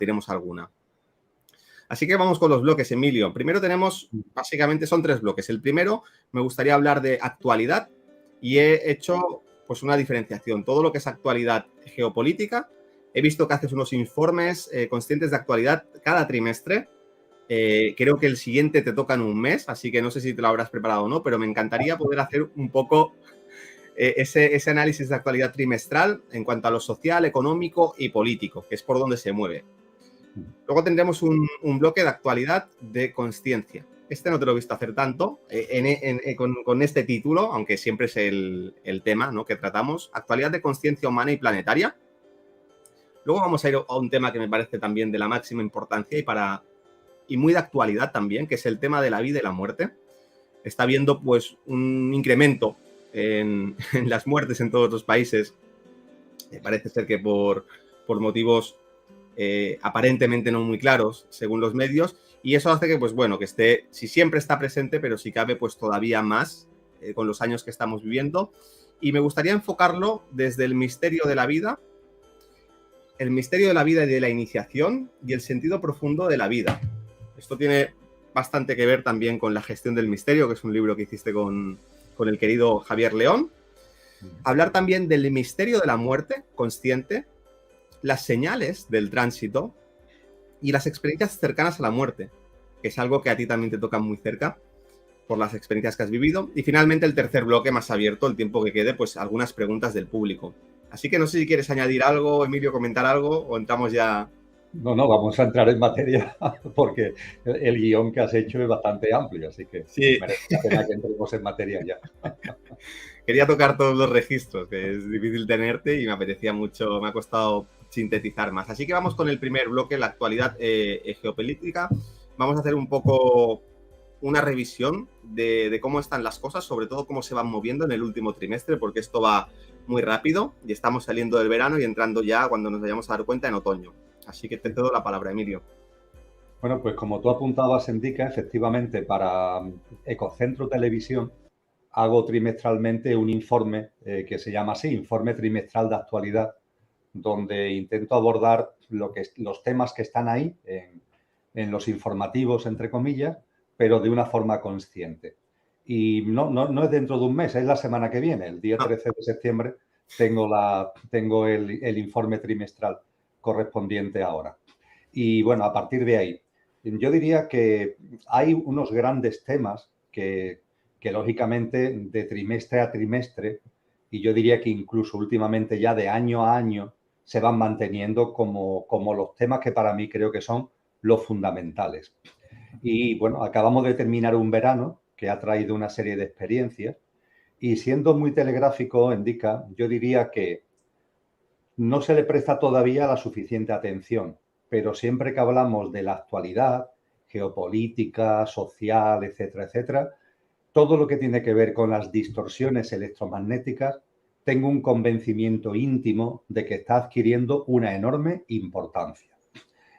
diremos alguna. Así que vamos con los bloques, Emilio. Primero tenemos, básicamente son 3 bloques. El primero, me gustaría hablar de actualidad y he hecho pues una diferenciación. Todo lo que es actualidad geopolítica. He visto que haces unos informes conscientes de actualidad cada trimestre. Creo que el siguiente te toca en un mes, así que no sé si te lo habrás preparado o no, pero me encantaría poder hacer un poco ese análisis de actualidad trimestral en cuanto a lo social, económico y político, que es por donde se mueve. Luego tendremos un bloque de actualidad de consciencia. Este no te lo he visto hacer tanto con este título, aunque siempre es el tema, ¿no?, que tratamos. Actualidad de consciencia humana y planetaria. Luego vamos a ir a un tema que me parece también de la máxima importancia y muy de actualidad también, que es el tema de la vida y la muerte. Está habiendo pues un incremento en las muertes en todos los países. Parece ser que por motivos aparentemente no muy claros, según los medios, y eso hace que, pues bueno, que esté, si siempre está presente, pero si cabe, pues todavía más con los años que estamos viviendo. Y me gustaría enfocarlo desde el misterio de la vida y de la iniciación y el sentido profundo de la vida. Esto tiene bastante que ver también con La gestión del misterio, que es un libro que hiciste con el querido Javier León. Hablar también del misterio de la muerte consciente, las señales del tránsito y las experiencias cercanas a la muerte, que es algo que a ti también te toca muy cerca por las experiencias que has vivido. Y finalmente el tercer bloque más abierto, el tiempo que quede, pues algunas preguntas del público. Así que no sé si quieres añadir algo, Emilio, comentar algo o entramos ya. No, vamos a entrar en materia porque el guión que has hecho es bastante amplio, así que sí, merece la pena que entremos en materia ya. Quería tocar todos los registros, que es difícil tenerte y me apetecía mucho, me ha costado sintetizar más. Así que vamos con el primer bloque, la actualidad geopolítica. Vamos a hacer un poco una revisión de cómo están las cosas, sobre todo cómo se van moviendo en el último trimestre, porque esto va muy rápido y estamos saliendo del verano y entrando ya, cuando nos vayamos a dar cuenta, en otoño. Así que te cedo la palabra, Emilio. Bueno, pues como tú apuntabas, Endica, efectivamente, para Ecocentro Televisión hago trimestralmente un informe que se llama así, Informe Trimestral de Actualidad, donde intento abordar los temas que están ahí en los informativos, entre comillas, pero de una forma consciente. Y no es dentro de un mes, es la semana que viene, el día 13 de septiembre, tengo el informe trimestral correspondiente ahora. Y bueno, a partir de ahí, yo diría que hay unos grandes temas que lógicamente de trimestre a trimestre, y yo diría que incluso últimamente ya de año a año, se van manteniendo como los temas que para mí creo que son los fundamentales. Y bueno, acabamos de terminar un verano que ha traído una serie de experiencias y siendo muy telegráfico, Endica, yo diría que no se le presta todavía la suficiente atención, pero siempre que hablamos de la actualidad, geopolítica, social, etcétera, etcétera, todo lo que tiene que ver con las distorsiones electromagnéticas, tengo un convencimiento íntimo de que está adquiriendo una enorme importancia.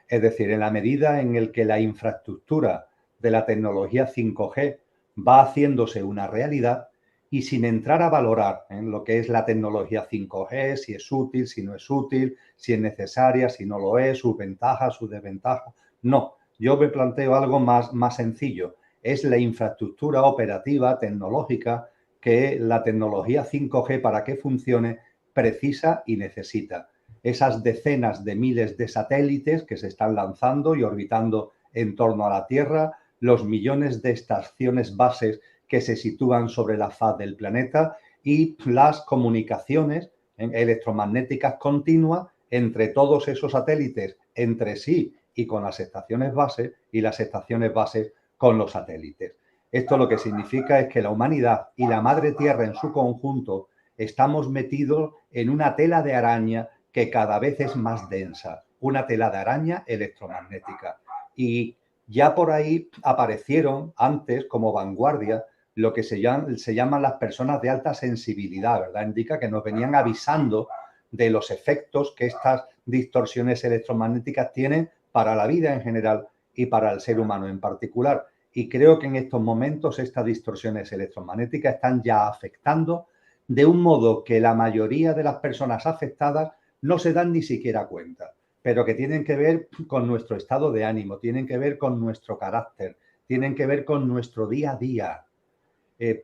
Es decir, en la medida en el que la infraestructura de la tecnología 5G va haciéndose una realidad y sin entrar a valorar lo que es la tecnología 5G, si es útil, si no es útil, si es necesaria, si no lo es, sus ventajas, sus desventajas. No, yo me planteo algo más sencillo. Es la infraestructura operativa, tecnológica, que la tecnología 5G para que funcione precisa y necesita. Esas decenas de miles de satélites que se están lanzando y orbitando en torno a la Tierra, los millones de estaciones bases que se sitúan sobre la faz del planeta y las comunicaciones electromagnéticas continuas entre todos esos satélites, entre sí y con las estaciones bases y las estaciones bases con los satélites. Esto lo que significa es que la humanidad y la madre Tierra en su conjunto estamos metidos en una tela de araña que cada vez es más densa, una tela de araña electromagnética. Y ya por ahí aparecieron antes como vanguardia lo que se llaman las personas de alta sensibilidad, ¿verdad? Indica que nos venían avisando de los efectos que estas distorsiones electromagnéticas tienen para la vida en general y para el ser humano en particular. Y creo que en estos momentos estas distorsiones electromagnéticas están ya afectando de un modo que la mayoría de las personas afectadas no se dan ni siquiera cuenta. pero que tienen que ver con nuestro estado de ánimo, tienen que ver con nuestro carácter, tienen que ver con nuestro día a día.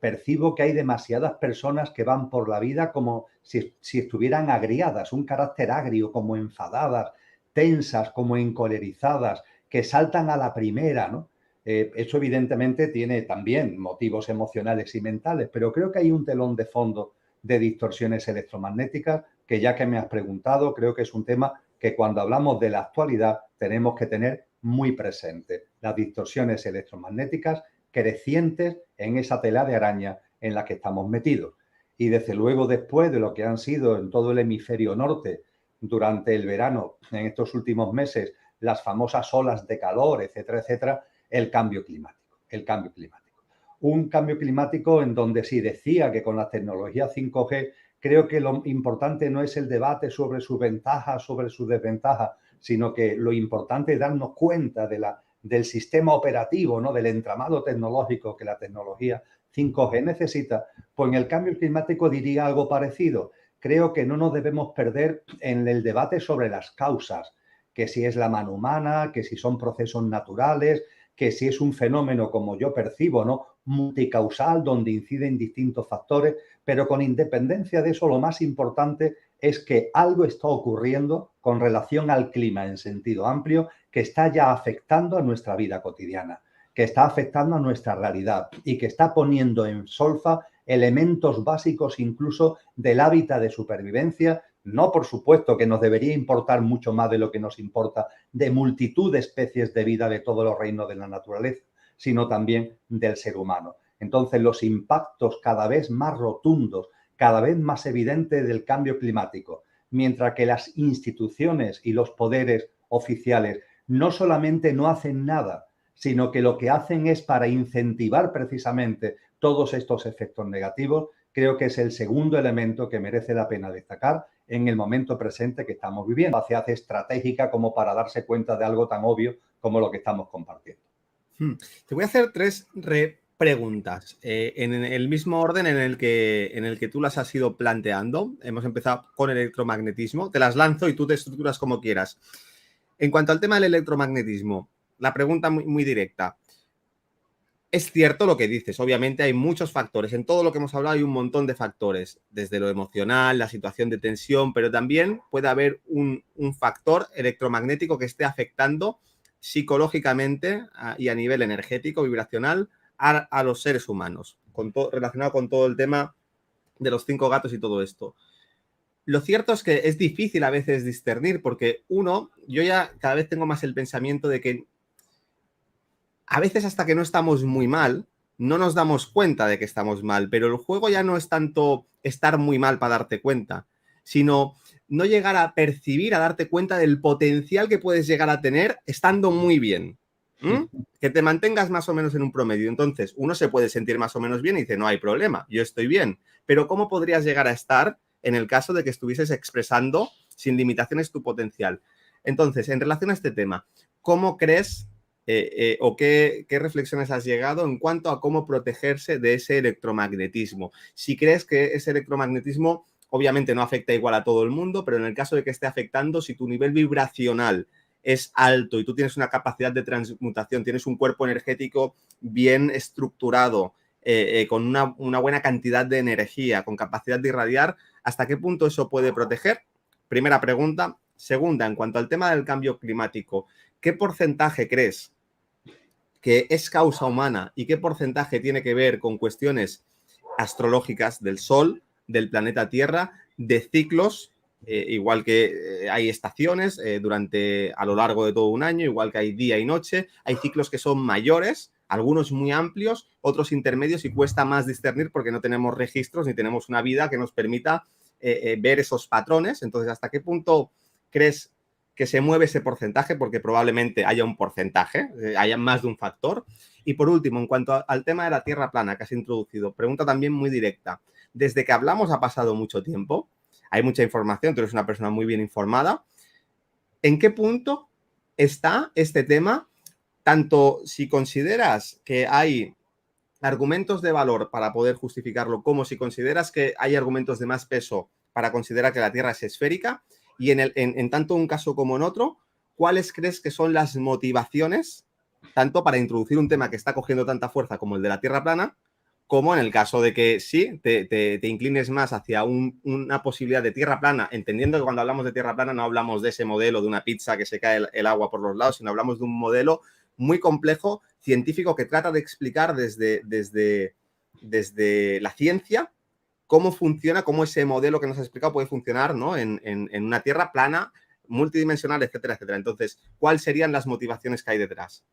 Percibo que hay demasiadas personas que van por la vida como si estuvieran agriadas, un carácter agrio, como enfadadas, tensas, como encolerizadas, que saltan a la primera, ¿no? Eso evidentemente tiene también motivos emocionales y mentales, pero creo que hay un telón de fondo de distorsiones electromagnéticas que, ya que me has preguntado, creo que es un tema que cuando hablamos de la actualidad tenemos que tener muy presente. Las distorsiones electromagnéticas crecientes en esa tela de araña en la que estamos metidos. Y desde luego, después de lo que han sido en todo el hemisferio norte durante el verano, en estos últimos meses, las famosas olas de calor, etcétera, etcétera, el cambio climático. El cambio climático. Un cambio climático en donde sí decía que con la tecnología 5G creo que lo importante no es el debate sobre sus ventajas, sobre sus desventajas, sino que lo importante es darnos cuenta del sistema operativo, ¿no? Del entramado tecnológico que la tecnología 5G necesita. Pues en el cambio climático diría algo parecido. Creo que no nos debemos perder en el debate sobre las causas, que si es la mano humana, que si son procesos naturales, que si es un fenómeno, como yo percibo, ¿no? Multicausal, donde inciden distintos factores, pero con independencia de eso, lo más importante es que algo está ocurriendo con relación al clima en sentido amplio, que está ya afectando a nuestra vida cotidiana, que está afectando a nuestra realidad y que está poniendo en solfa elementos básicos incluso del hábitat de supervivencia. No, por supuesto, que nos debería importar mucho más de lo que nos importa de multitud de especies de vida de todos los reinos de la naturaleza, sino también del ser humano. Entonces, los impactos cada vez más rotundos, cada vez más evidentes del cambio climático, mientras que las instituciones y los poderes oficiales no solamente no hacen nada, sino que lo que hacen es para incentivar precisamente todos estos efectos negativos, creo que es el segundo elemento que merece la pena destacar en el momento presente que estamos viviendo. Se hace estratégica como para darse cuenta de algo tan obvio como lo que estamos compartiendo. Te voy a hacer tres preguntas en el mismo orden en el que tú las has ido planteando. Hemos empezado con el electromagnetismo. Te las lanzo y tú te estructuras como quieras. En cuanto al tema del electromagnetismo, la pregunta muy, muy directa. Es cierto lo que dices, obviamente hay muchos factores, en todo lo que hemos hablado hay un montón de factores, desde lo emocional, la situación de tensión, pero también puede haber un factor electromagnético que esté afectando psicológicamente y a nivel energético, vibracional, a los seres humanos, relacionado con todo el tema de los 5 gatos y todo esto. Lo cierto es que es difícil a veces discernir porque yo ya cada vez tengo más el pensamiento de que a veces hasta que no estamos muy mal, no nos damos cuenta de que estamos mal, pero el juego ya no es tanto estar muy mal para darte cuenta, sino no llegar a percibir, a darte cuenta del potencial que puedes llegar a tener estando muy bien. Que te mantengas más o menos en un promedio. Entonces, uno se puede sentir más o menos bien y dice, no hay problema, yo estoy bien. Pero ¿cómo podrías llegar a estar en el caso de que estuvieses expresando sin limitaciones tu potencial? Entonces, en relación a este tema, ¿cómo crees o qué reflexiones has llegado en cuanto a cómo protegerse de ese electromagnetismo? Si crees que ese electromagnetismo obviamente no afecta igual a todo el mundo, pero en el caso de que esté afectando, si tu nivel vibracional es alto y tú tienes una capacidad de transmutación, tienes un cuerpo energético bien estructurado, con una buena cantidad de energía, con capacidad de irradiar, ¿hasta qué punto eso puede proteger? Primera pregunta. Segunda, en cuanto al tema del cambio climático, ¿qué porcentaje crees que es causa humana y qué porcentaje tiene que ver con cuestiones astrológicas del Sol, del planeta Tierra, de ciclos, igual que hay estaciones a lo largo de todo un año, igual que hay día y noche, hay ciclos que son mayores, algunos muy amplios, otros intermedios y cuesta más discernir porque no tenemos registros ni tenemos una vida que nos permita ver esos patrones. Entonces, ¿hasta qué punto crees que se mueve ese porcentaje? Porque probablemente haya un porcentaje, haya más de un factor. Y por último, en cuanto al tema de la Tierra plana que has introducido, pregunta también muy directa. Desde que hablamos ha pasado mucho tiempo, hay mucha información, tú eres una persona muy bien informada. ¿En qué punto está este tema? Tanto si consideras que hay argumentos de valor para poder justificarlo, como si consideras que hay argumentos de más peso para considerar que la Tierra es esférica, Y en tanto un caso como en otro, ¿cuáles crees que son las motivaciones, tanto para introducir un tema que está cogiendo tanta fuerza como el de la Tierra plana, como en el caso de que sí, te inclines más hacia una posibilidad de Tierra plana, entendiendo que cuando hablamos de Tierra plana no hablamos de ese modelo de una pizza que se cae el agua por los lados, sino hablamos de un modelo muy complejo, científico, que trata de explicar desde la ciencia cómo funciona, cómo ese modelo que nos has explicado puede funcionar, ¿no? en una Tierra plana, multidimensional, etcétera, etcétera. Entonces, ¿cuáles serían las motivaciones que hay detrás?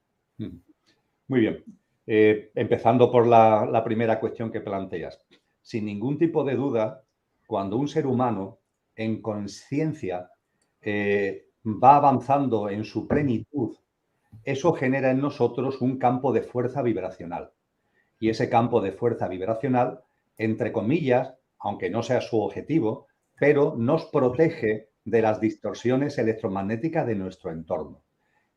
Muy bien. Empezando por la primera cuestión que planteas. Sin ningún tipo de duda, cuando un ser humano en conciencia va avanzando en su plenitud, eso genera en nosotros un campo de fuerza vibracional. Y ese campo de fuerza vibracional, entre comillas, aunque no sea su objetivo, pero nos protege de las distorsiones electromagnéticas de nuestro entorno.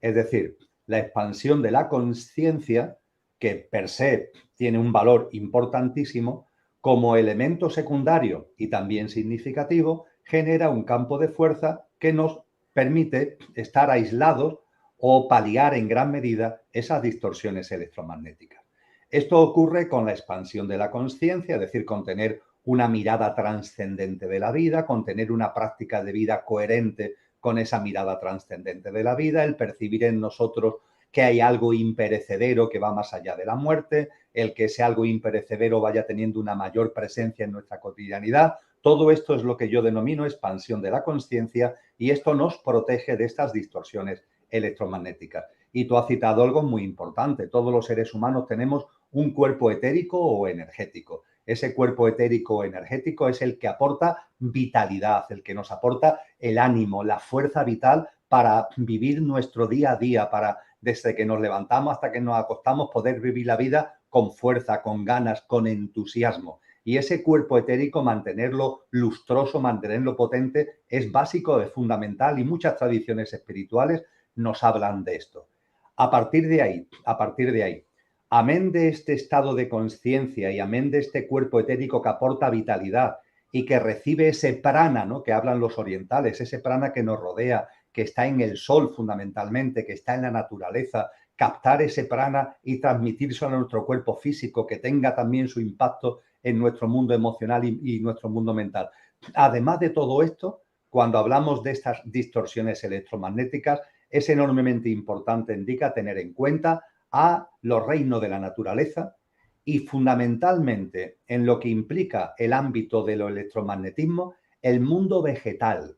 Es decir, la expansión de la conciencia, que per se tiene un valor importantísimo, como elemento secundario y también significativo, genera un campo de fuerza que nos permite estar aislados o paliar en gran medida esas distorsiones electromagnéticas. Esto ocurre con la expansión de la conciencia, es decir, con tener una mirada trascendente de la vida, con tener una práctica de vida coherente con esa mirada trascendente de la vida, el percibir en nosotros que hay algo imperecedero que va más allá de la muerte, el que ese algo imperecedero vaya teniendo una mayor presencia en nuestra cotidianidad. Todo esto es lo que yo denomino expansión de la conciencia y esto nos protege de estas distorsiones electromagnéticas. Y tú has citado algo muy importante. Todos los seres humanos tenemos un cuerpo etérico o energético. Ese cuerpo etérico o energético es el que aporta vitalidad, el que nos aporta el ánimo, la fuerza vital para vivir nuestro día a día, para desde que nos levantamos hasta que nos acostamos poder vivir la vida con fuerza, con ganas, con entusiasmo. Y ese cuerpo etérico, mantenerlo lustroso, mantenerlo potente, es básico, es fundamental y muchas tradiciones espirituales nos hablan de esto. A partir de ahí, amén de este estado de conciencia y amén de este cuerpo etérico que aporta vitalidad y que recibe ese prana, ¿no?, que hablan los orientales, ese prana que nos rodea, que está en el sol fundamentalmente, que está en la naturaleza, captar ese prana y transmitírselo a nuestro cuerpo físico, que tenga también su impacto en nuestro mundo emocional y nuestro mundo mental. Además de todo esto, cuando hablamos de estas distorsiones electromagnéticas, es enormemente importante, indica, tener en cuenta a los reinos de la naturaleza y fundamentalmente en lo que implica el ámbito del electromagnetismo, el mundo vegetal.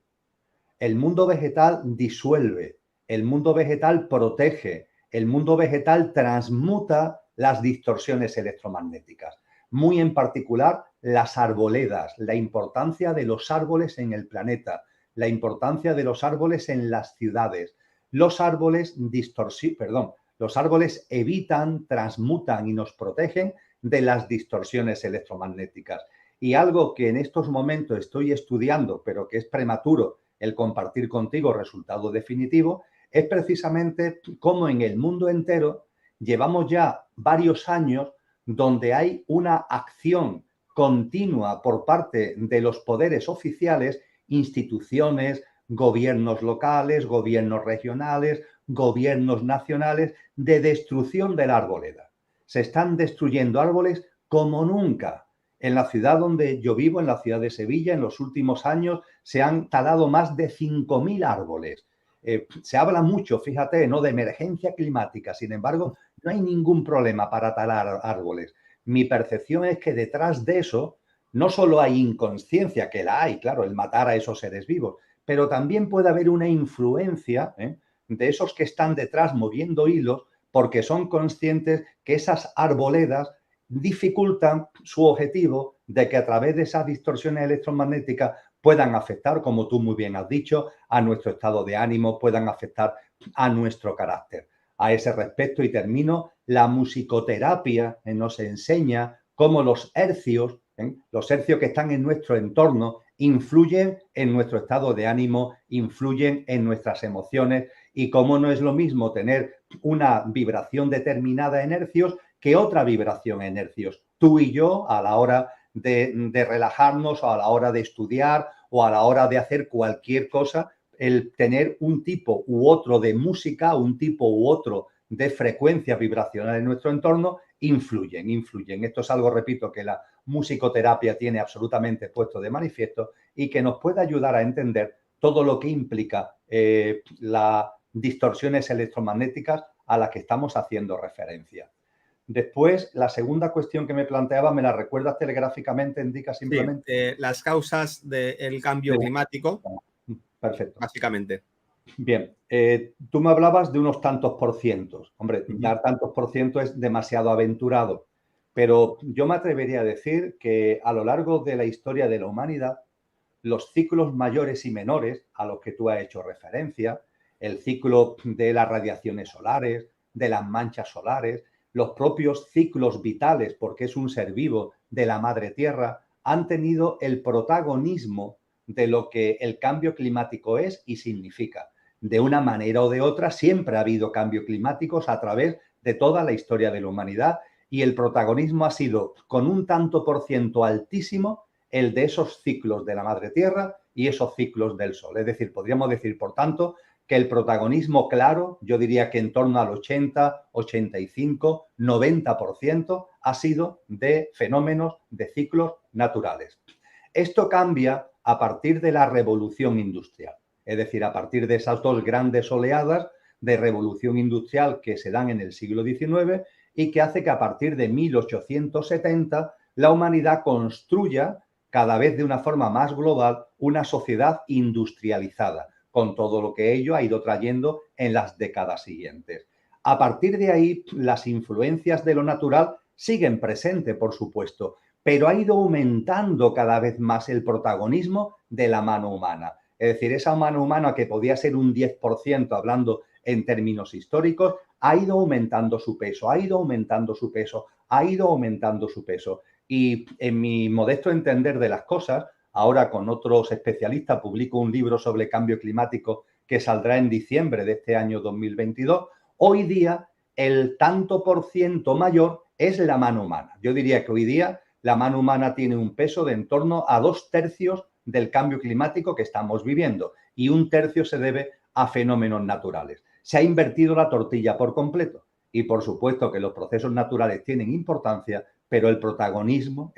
El mundo vegetal disuelve, el mundo vegetal protege, el mundo vegetal transmuta las distorsiones electromagnéticas. Muy en particular las arboledas, la importancia de los árboles en el planeta, la importancia de los árboles en las ciudades. Los árboles los árboles evitan, transmutan y nos protegen de las distorsiones electromagnéticas. Y algo que en estos momentos estoy estudiando, pero que es prematuro el compartir contigo resultado definitivo, es precisamente cómo en el mundo entero llevamos ya varios años donde hay una acción continua por parte de los poderes oficiales, instituciones, gobiernos locales, gobiernos regionales, gobiernos nacionales, de destrucción de la arboleda. Se están destruyendo árboles como nunca. En la ciudad donde yo vivo, en la ciudad de Sevilla, en los últimos años se han talado más de 5.000 árboles. Se habla mucho, fíjate, ¿no?, de emergencia climática. Sin embargo, no hay ningún problema para talar árboles. Mi percepción es que detrás de eso no solo hay inconsciencia, que la hay, claro, el matar a esos seres vivos, pero también puede haber una influencia de esos que están detrás moviendo hilos porque son conscientes que esas arboledas dificultan su objetivo de que a través de esas distorsiones electromagnéticas puedan afectar, como tú muy bien has dicho, a nuestro estado de ánimo, puedan afectar a nuestro carácter. A ese respecto, y termino, la musicoterapia nos enseña cómo los hercios que están en nuestro entorno influyen en nuestro estado de ánimo, influyen en nuestras emociones y cómo no es lo mismo tener una vibración determinada en hercios que otra vibración en hercios. Tú y yo, a la hora de relajarnos o a la hora de estudiar o a la hora de hacer cualquier cosa, el tener un tipo u otro de música, un tipo u otro de frecuencia vibracional en nuestro entorno, influyen. Esto es algo, repito, que la musicoterapia tiene absolutamente puesto de manifiesto y que nos puede ayudar a entender todo lo que implica las distorsiones electromagnéticas a las que estamos haciendo referencia. Después, la segunda cuestión que me planteaba, ¿me la recuerdas telegráficamente, Indica, simplemente? Sí, las causas del cambio climático, Perfecto. básicamente. Bien, tú me hablabas de unos tantos por cientos. Hombre, dar tantos por ciento es demasiado aventurado, pero yo me atrevería a decir que a lo largo de la historia de la humanidad, los ciclos mayores y menores a los que tú has hecho referencia, el ciclo de las radiaciones solares, de las manchas solares, los propios ciclos vitales, porque es un ser vivo de la madre tierra, han tenido el protagonismo de lo que el cambio climático es y significa. De una manera o de otra, siempre ha habido cambios climáticos a través de toda la historia de la humanidad y el protagonismo ha sido con un tanto por ciento altísimo el de esos ciclos de la madre tierra y esos ciclos del sol. Es decir, podríamos decir, por tanto, que el protagonismo claro, yo diría que en torno al 80, 85, 90% ha sido de fenómenos, de ciclos naturales. Esto cambia a partir de la revolución industrial, es decir, a partir de esas dos grandes oleadas de revolución industrial que se dan en el siglo XIX y que hace que a partir de 1870 la humanidad construya cada vez de una forma más global una sociedad industrializada, con todo lo que ello ha ido trayendo en las décadas siguientes. A partir de ahí, las influencias de lo natural siguen presentes, por supuesto, pero ha ido aumentando cada vez más el protagonismo de la mano humana. Es decir, esa mano humana que podía ser un 10% hablando en términos históricos, ha ido aumentando su peso, ha ido aumentando su peso, ha ido aumentando su peso. Y en mi modesto entender de las cosas, ahora con otros especialistas publico un libro sobre cambio climático que saldrá en diciembre de este año 2022. Hoy día el tanto por ciento mayor es la mano humana. Yo diría que hoy día la mano humana tiene un peso de en torno a 2/3 del cambio climático que estamos viviendo y 1/3 se debe a fenómenos naturales. Se ha invertido la tortilla por completo y por supuesto que los procesos naturales tienen importancia, pero el protagonismo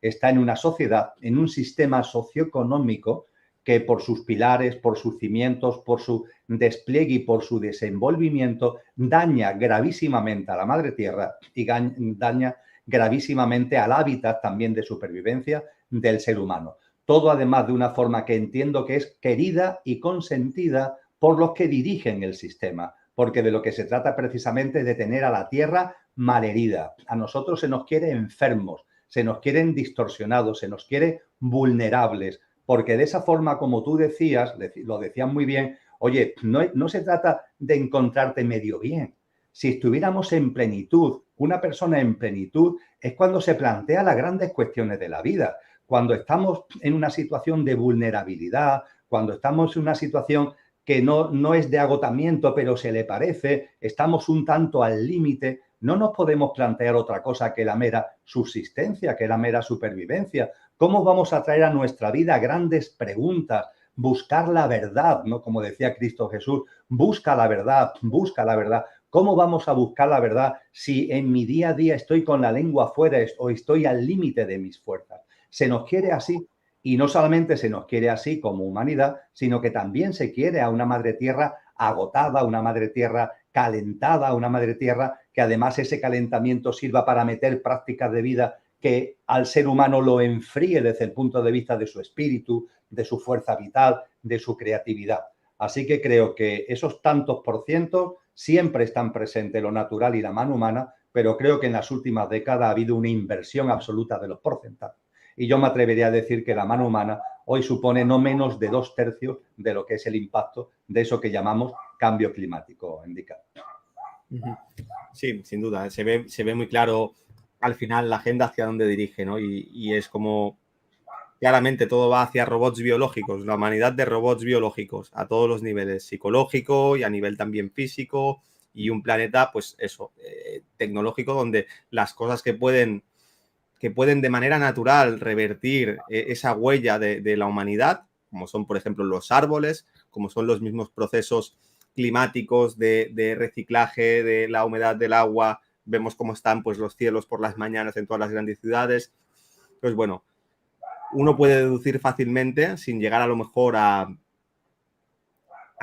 está en una sociedad, en un sistema socioeconómico que por sus pilares, por sus cimientos, por su despliegue y por su desenvolvimiento daña gravísimamente a la madre tierra y daña gravísimamente al hábitat también de supervivencia del ser humano. Todo además de una forma que entiendo que es querida y consentida por los que dirigen el sistema, porque de lo que se trata precisamente es de tener a la tierra malherida. A nosotros se nos quiere enfermos, se nos quieren distorsionados, se nos quiere vulnerables, porque de esa forma, como tú decías, lo decías muy bien, oye, no se trata de encontrarte medio bien. Si estuviéramos en plenitud, una persona en plenitud es cuando se plantea las grandes cuestiones de la vida, cuando estamos en una situación de vulnerabilidad, cuando estamos en una situación que no es de agotamiento, pero se le parece, estamos un tanto al límite, no nos podemos plantear otra cosa que la mera subsistencia, que la mera supervivencia. ¿Cómo vamos a traer a nuestra vida grandes preguntas? Buscar la verdad, ¿no? Como decía Cristo Jesús, busca la verdad, busca la verdad. ¿Cómo vamos a buscar la verdad si en mi día a día estoy con la lengua afuera o estoy al límite de mis fuerzas? Se nos quiere así. Y no solamente se nos quiere así como humanidad, sino que también se quiere a una madre tierra agotada, una madre tierra calentada, una madre tierra que además ese calentamiento sirva para meter prácticas de vida que al ser humano lo enfríe desde el punto de vista de su espíritu, de su fuerza vital, de su creatividad. Así que creo que esos tantos por cientos siempre están presentes lo natural y la mano humana, pero creo que en las últimas décadas ha habido una inversión absoluta de los porcentajes. Y yo me atrevería a decir que la mano humana hoy supone no menos de 2/3 de lo que es el impacto de eso que llamamos cambio climático, Indica. Sí, sin duda. Se ve muy claro al final la agenda hacia dónde dirige, ¿no? Y es como claramente todo va hacia robots biológicos, la humanidad de robots biológicos a todos los niveles, psicológico y a nivel también físico, y un planeta, pues eso, tecnológico, donde las cosas que que pueden de manera natural revertir esa huella de la humanidad, como son, por ejemplo, los árboles, como son los mismos procesos climáticos de reciclaje de la humedad del agua. Vemos cómo están pues, los cielos por las mañanas en todas las grandes ciudades. Pues bueno, uno puede deducir fácilmente, sin llegar a lo mejor a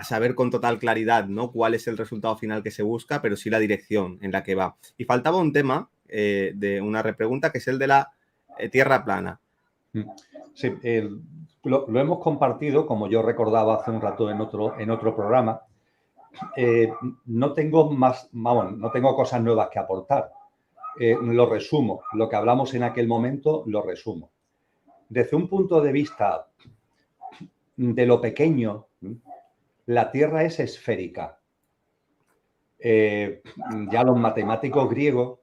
saber con total claridad, ¿no?, cuál es el resultado final que se busca, pero sí la dirección en la que va. Y faltaba un tema de una repregunta, que es el de la tierra plana. Sí, lo hemos compartido, como yo recordaba hace un rato en otro programa. No tengo no tengo cosas nuevas que aportar. Lo resumo. Lo que hablamos en aquel momento, lo resumo. Desde un punto de vista de lo pequeño, la Tierra es esférica. Ya los matemáticos griegos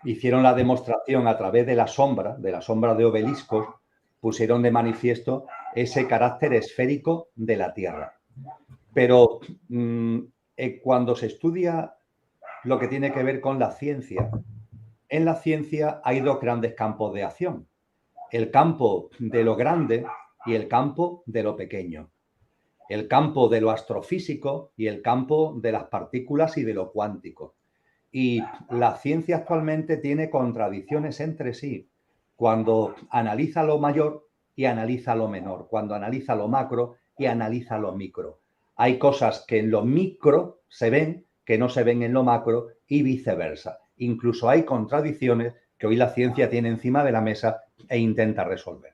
hicieron la demostración a través de la sombra de obeliscos, pusieron de manifiesto ese carácter esférico de la Tierra. Pero cuando se estudia lo que tiene que ver con la ciencia, en la ciencia hay dos grandes campos de acción: el campo de lo grande y el campo de lo pequeño, el campo de lo astrofísico y el campo de las partículas y de lo cuántico. Y la ciencia actualmente tiene contradicciones entre sí cuando analiza lo mayor y analiza lo menor, cuando analiza lo macro y analiza lo micro. Hay cosas que en lo micro se ven que no se ven en lo macro y viceversa. Incluso hay contradicciones que hoy la ciencia tiene encima de la mesa e intenta resolver.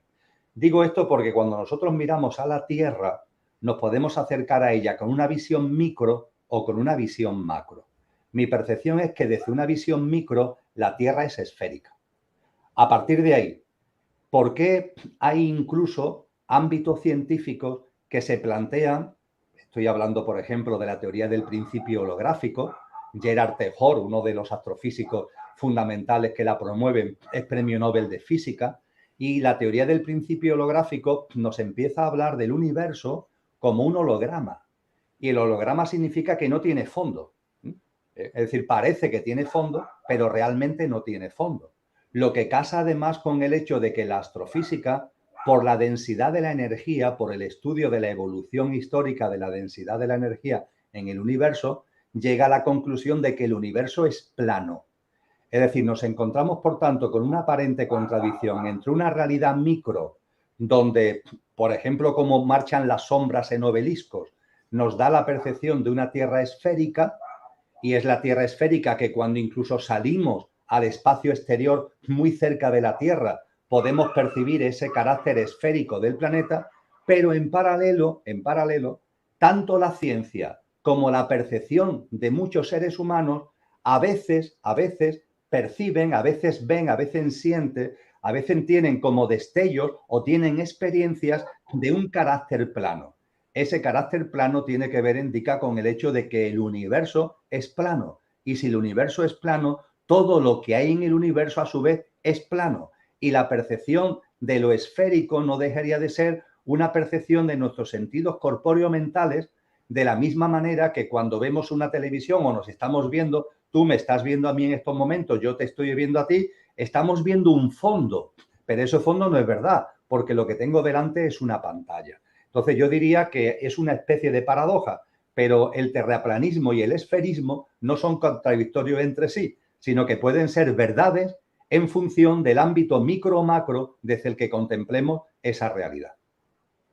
Digo esto porque cuando nosotros miramos a la Tierra, nos podemos acercar a ella con una visión micro o con una visión macro. Mi percepción es que desde una visión micro la Tierra es esférica. A partir de ahí, ¿por qué hay incluso ámbitos científicos que se plantean? Estoy hablando, por ejemplo, de la teoría del principio holográfico. Gerard T. Hoare, uno de los astrofísicos fundamentales que la promueven, es premio Nobel de Física. Y la teoría del principio holográfico nos empieza a hablar del universo como un holograma. Y el holograma significa que no tiene fondo. Es decir, parece que tiene fondo, pero realmente no tiene fondo. Lo que casa además con el hecho de que la astrofísica, por la densidad de la energía, por el estudio de la evolución histórica de la densidad de la energía en el universo, llega a la conclusión de que el universo es plano. Es decir, nos encontramos, por tanto, con una aparente contradicción entre una realidad micro, donde, por ejemplo, como marchan las sombras en obeliscos, nos da la percepción de una Tierra esférica, y es la Tierra esférica que cuando incluso salimos al espacio exterior muy cerca de la Tierra, podemos percibir ese carácter esférico del planeta, pero en paralelo, tanto la ciencia como la percepción de muchos seres humanos a veces perciben, a veces ven, a veces sienten, a veces tienen como destellos o tienen experiencias de un carácter plano. Ese carácter plano tiene que ver, indica, con el hecho de que el universo es plano. Y si el universo es plano, todo lo que hay en el universo a su vez es plano. Y la percepción de lo esférico no dejaría de ser una percepción de nuestros sentidos corpóreo-mentales, de la misma manera que cuando vemos una televisión o nos estamos viendo, tú me estás viendo a mí en estos momentos, yo te estoy viendo a ti, estamos viendo un fondo, pero ese fondo no es verdad, porque lo que tengo delante es una pantalla. Entonces yo diría que es una especie de paradoja, pero el terraplanismo y el esferismo no son contradictorios entre sí, sino que pueden ser verdades en función del ámbito micro o macro desde el que contemplemos esa realidad.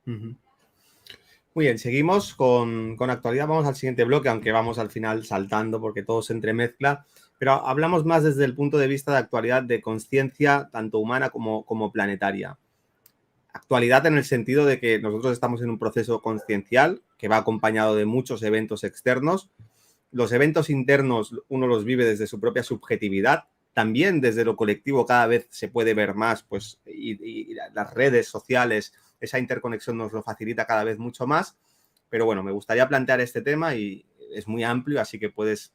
Muy bien, seguimos con actualidad. Vamos al siguiente bloque, aunque vamos al final saltando porque todo se entremezcla. Pero hablamos más desde el punto de vista de actualidad, de conciencia, tanto humana como planetaria. Actualidad en el sentido de que nosotros estamos en un proceso consciencial que va acompañado de muchos eventos externos. Los eventos internos uno los vive desde su propia subjetividad. También desde lo colectivo cada vez se puede ver más, pues, y las redes sociales, esa interconexión nos lo facilita cada vez mucho más. Pero bueno, me gustaría plantear este tema y es muy amplio, así que puedes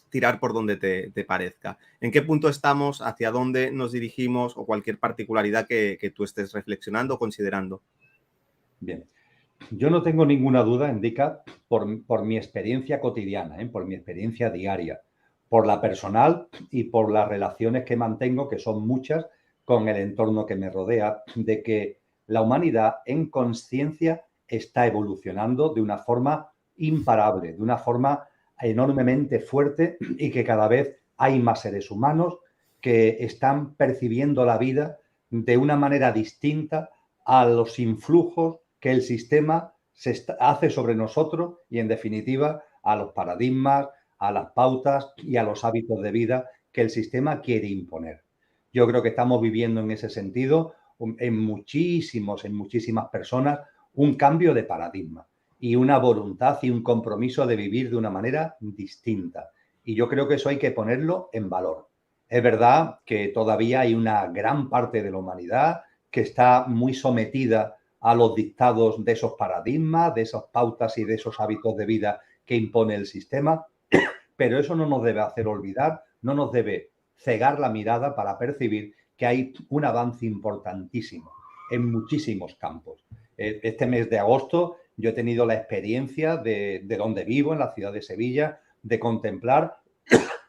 tirar por donde te parezca. ¿En qué punto estamos? ¿Hacia dónde nos dirigimos? O cualquier particularidad que tú estés reflexionando o considerando. Bien. Yo no tengo ninguna duda, Indica, por mi experiencia cotidiana, por mi experiencia diaria, por la personal y por las relaciones que mantengo, que son muchas, con el entorno que me rodea, de que la humanidad en conciencia está evolucionando de una forma imparable, de una forma enormemente fuerte y que cada vez hay más seres humanos que están percibiendo la vida de una manera distinta a los influjos que el sistema hace sobre nosotros y, en definitiva, a los paradigmas, a las pautas y a los hábitos de vida que el sistema quiere imponer. Yo creo que estamos viviendo en ese sentido en muchísimas personas un cambio de paradigma y una voluntad y un compromiso de vivir de una manera distinta. Y yo creo que eso hay que ponerlo en valor. Es verdad que todavía hay una gran parte de la humanidad que está muy sometida a los dictados de esos paradigmas, de esas pautas y de esos hábitos de vida que impone el sistema, pero eso no nos debe hacer olvidar, no nos debe cegar la mirada para percibir que hay un avance importantísimo en muchísimos campos. Este mes de agosto yo he tenido la experiencia de donde vivo, en la ciudad de Sevilla, de contemplar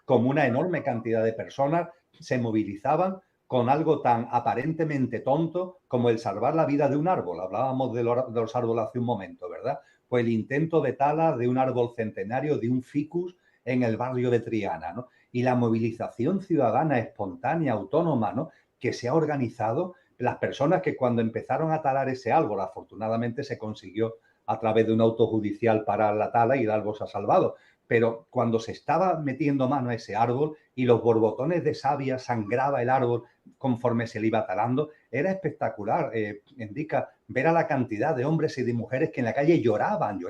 como una enorme cantidad de personas se movilizaban con algo tan aparentemente tonto como el salvar la vida de un árbol. Hablábamos de los árboles hace un momento, ¿verdad? Pues el intento de tala de un árbol centenario, de un ficus en el barrio de Triana, ¿no? Y la movilización ciudadana espontánea, autónoma, ¿no?, que se ha organizado, las personas que cuando empezaron a talar ese árbol, afortunadamente se consiguió a través de un auto judicial parar la tala y el árbol se ha salvado. Pero cuando se estaba metiendo mano a ese árbol y los borbotones de savia sangraba el árbol conforme se le iba talando, era espectacular, Indica, ver a la cantidad de hombres y de mujeres que en la calle lloraban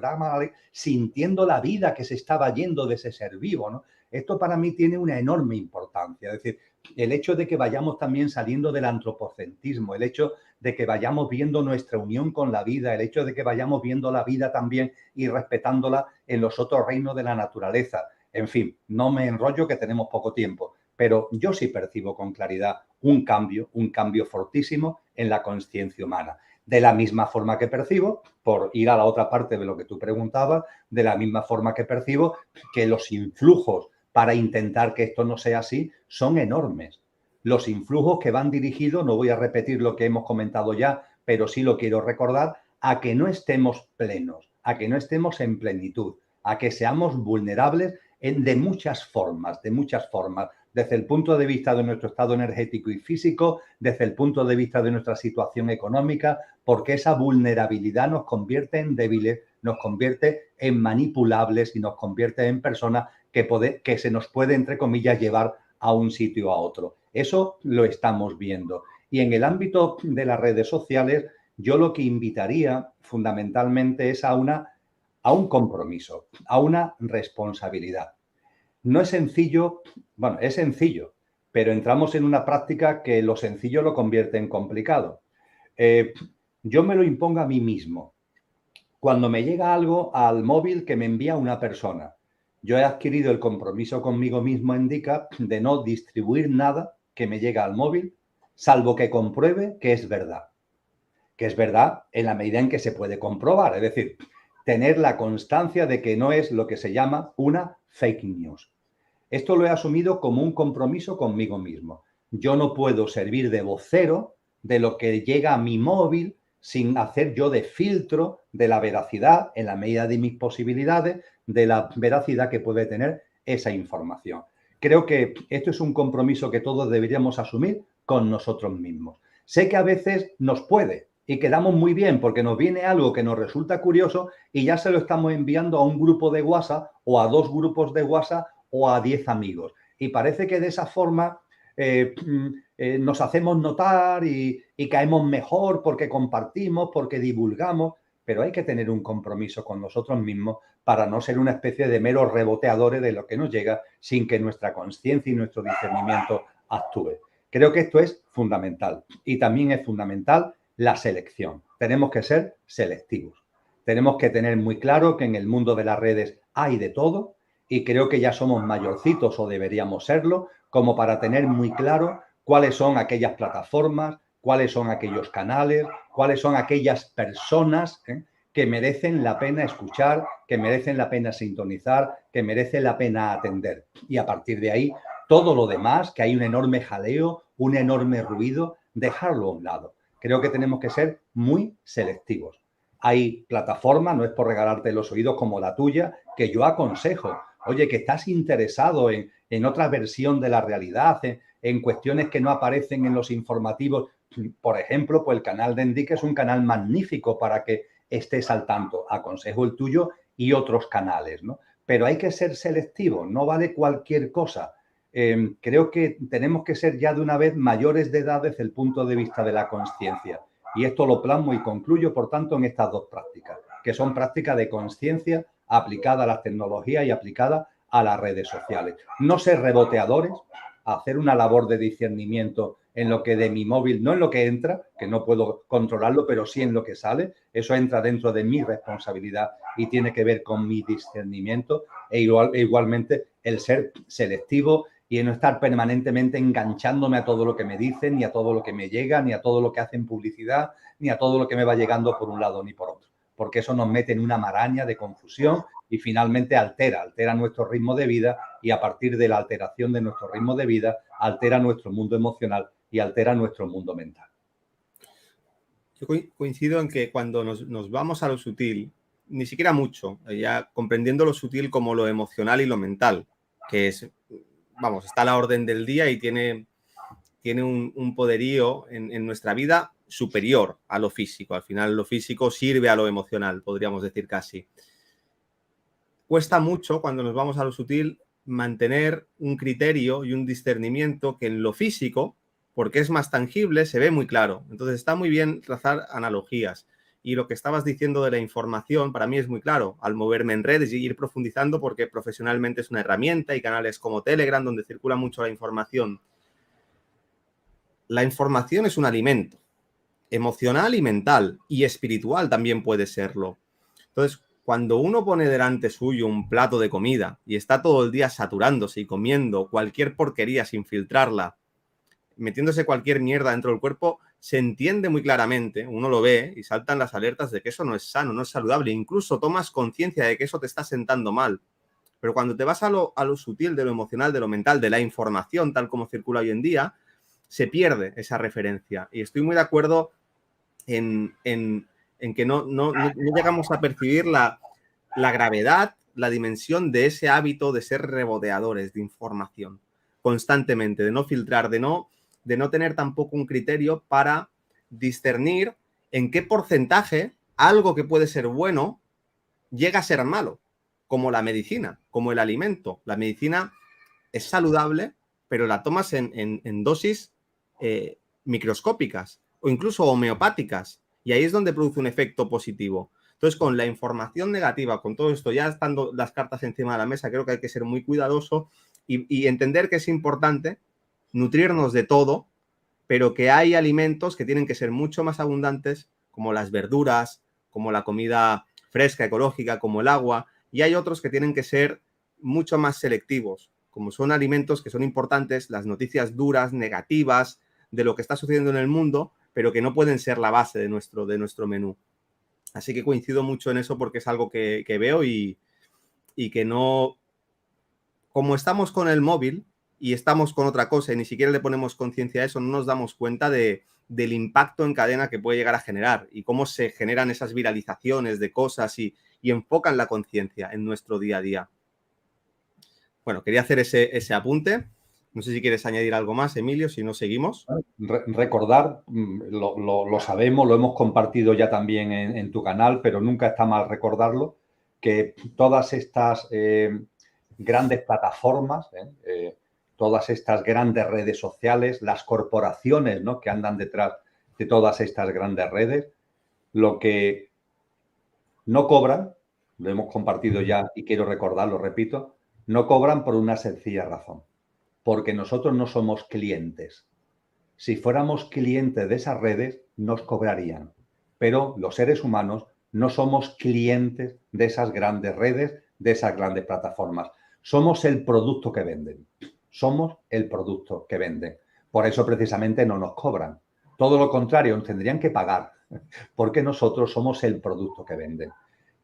sintiendo la vida que se estaba yendo de ese ser vivo, ¿no? Esto para mí tiene una enorme importancia, es decir, el hecho de que vayamos también saliendo del antropocentrismo, el hecho de que vayamos viendo nuestra unión con la vida, el hecho de que vayamos viendo la vida también y respetándola en los otros reinos de la naturaleza. En fin, no me enrollo que tenemos poco tiempo, pero yo sí percibo con claridad un cambio fortísimo en la conciencia humana. De la misma forma que percibo, por ir a la otra parte de lo que tú preguntabas, de la misma forma que percibo que los influjos para intentar que esto no sea así son enormes. Los influjos que van dirigidos, no voy a repetir lo que hemos comentado ya, pero sí lo quiero recordar, a que no estemos plenos, a que no estemos en plenitud, a que seamos vulnerables de muchas formas, desde el punto de vista de nuestro estado energético y físico, desde el punto de vista de nuestra situación económica, porque esa vulnerabilidad nos convierte en débiles, nos convierte en manipulables y nos convierte en personas que se nos puede, entre comillas, llevar a un sitio a otro. Eso lo estamos viendo. Y en el ámbito de las redes sociales, yo lo que invitaría fundamentalmente es a un compromiso, a una responsabilidad. No es sencillo, bueno, es sencillo, pero entramos en una práctica que lo sencillo lo convierte en complicado. Yo me lo impongo a mí mismo. Cuando me llega algo al móvil que me envía una persona, yo he adquirido el compromiso conmigo mismo, Indica, de no distribuir nada que me llega al móvil, salvo que compruebe que es verdad. Que es verdad en la medida en que se puede comprobar, es decir, tener la constancia de que no es lo que se llama una fake news. Esto lo he asumido como un compromiso conmigo mismo. Yo no puedo servir de vocero de lo que llega a mi móvil sin hacer yo de filtro de la veracidad, en la medida de mis posibilidades, de la veracidad que puede tener esa información. Creo que esto es un compromiso que todos deberíamos asumir con nosotros mismos. Sé que a veces nos puede y quedamos muy bien porque nos viene algo que nos resulta curioso y ya se lo estamos enviando a un grupo de WhatsApp o a 2 grupos de WhatsApp o a 10 amigos. Y parece que de esa forma nos hacemos notar y caemos mejor porque compartimos, porque divulgamos, pero hay que tener un compromiso con nosotros mismos para no ser una especie de meros reboteadores de lo que nos llega sin que nuestra conciencia y nuestro discernimiento actúe. Creo que esto es fundamental y también es fundamental la selección. Tenemos que ser selectivos. Tenemos que tener muy claro que en el mundo de las redes hay de todo y creo que ya somos mayorcitos o deberíamos serlo como para tener muy claro cuáles son aquellas plataformas, cuáles son aquellos canales, cuáles son aquellas personas que merecen la pena escuchar, que merecen la pena sintonizar, que merece la pena atender. Y a partir de ahí, todo lo demás, que hay un enorme jaleo, un enorme ruido, dejarlo a un lado. Creo que tenemos que ser muy selectivos. Hay plataformas, no es por regalarte los oídos como la tuya, que yo aconsejo. Oye, que estás interesado en otra versión de la realidad, en cuestiones que no aparecen en los informativos. Por ejemplo, pues el canal de Endique es un canal magnífico para que estés al tanto. Aconsejo el tuyo y otros canales, ¿no? Pero hay que ser selectivo, no vale cualquier cosa. Creo que tenemos que ser ya de una vez mayores de edad desde el punto de vista de la conciencia. Y esto lo plasmo y concluyo, por tanto, en estas dos prácticas, que son prácticas de conciencia aplicada a las tecnologías y aplicada a las redes sociales. No ser reboteadores, hacer una labor de discernimiento en lo que de mi móvil, no en lo que entra, que no puedo controlarlo, pero sí en lo que sale. Eso entra dentro de mi responsabilidad y tiene que ver con mi discernimiento igualmente el ser selectivo y no estar permanentemente enganchándome a todo lo que me dicen, ni a todo lo que me llega, ni a todo lo que hacen publicidad, ni a todo lo que me va llegando por un lado ni por otro, porque eso nos mete en una maraña de confusión y finalmente altera nuestro ritmo de vida y a partir de la alteración de nuestro ritmo de vida altera nuestro mundo emocional y altera nuestro mundo mental. Yo coincido en que cuando nos vamos a lo sutil, ni siquiera mucho, ya comprendiendo lo sutil como lo emocional y lo mental, que es, vamos, está a la orden del día y tiene un poderío en nuestra vida superior a lo físico. Al final lo físico sirve a lo emocional, podríamos decir casi. Cuesta mucho cuando nos vamos a lo sutil mantener un criterio y un discernimiento que en lo físico, porque es más tangible, se ve muy claro. Entonces está muy bien trazar analogías. Y lo que estabas diciendo de la información, para mí es muy claro. Al moverme en redes y ir profundizando, porque profesionalmente es una herramienta y canales como Telegram, donde circula mucho la información. La información es un alimento emocional y mental, y espiritual también puede serlo. Entonces, cuando uno pone delante suyo un plato de comida y está todo el día saturándose y comiendo cualquier porquería sin filtrarla, metiéndose cualquier mierda dentro del cuerpo, se entiende muy claramente, uno lo ve y saltan las alertas de que eso no es sano, no es saludable. Incluso tomas conciencia de que eso te está sentando mal. Pero cuando te vas a lo sutil, de lo emocional, de lo mental, de la información, tal como circula hoy en día, se pierde esa referencia. Y estoy muy de acuerdo en que no llegamos a percibir la gravedad, la dimensión de ese hábito de ser reboteadores de información constantemente, de no filtrar, de no tener tampoco un criterio para discernir en qué porcentaje algo que puede ser bueno llega a ser malo, como la medicina, como el alimento. La medicina es saludable, pero la tomas en dosis microscópicas o incluso homeopáticas, y ahí es donde produce un efecto positivo. Entonces, con la información negativa, con todo esto, ya estando las cartas encima de la mesa, creo que hay que ser muy cuidadoso y entender que es importante nutrirnos de todo, pero que hay alimentos que tienen que ser mucho más abundantes, como las verduras, como la comida fresca, ecológica, como el agua, y hay otros que tienen que ser mucho más selectivos, como son alimentos que son importantes, las noticias duras, negativas, de lo que está sucediendo en el mundo, pero que no pueden ser la base de nuestro menú. Así que coincido mucho en eso porque es algo que veo y que no... Como estamos con el móvil y estamos con otra cosa y ni siquiera le ponemos conciencia a eso, no nos damos cuenta del impacto en cadena que puede llegar a generar y cómo se generan esas viralizaciones de cosas y enfocan la conciencia en nuestro día a día. Bueno, quería hacer ese apunte. No sé si quieres añadir algo más, Emilio, si no seguimos. Recordar, lo sabemos, lo hemos compartido ya también en tu canal, pero nunca está mal recordarlo, que todas estas grandes plataformas, todas estas grandes redes sociales, las corporaciones, ¿no?, que andan detrás de todas estas grandes redes, lo que no cobran, lo hemos compartido ya y quiero recordarlo, repito, no cobran por una sencilla razón, porque nosotros no somos clientes. Si fuéramos clientes de esas redes, nos cobrarían, pero los seres humanos no somos clientes de esas grandes redes, de esas grandes plataformas. Somos el producto que venden. Somos el producto que venden. Por eso precisamente no nos cobran. Todo lo contrario, nos tendrían que pagar, porque nosotros somos el producto que venden.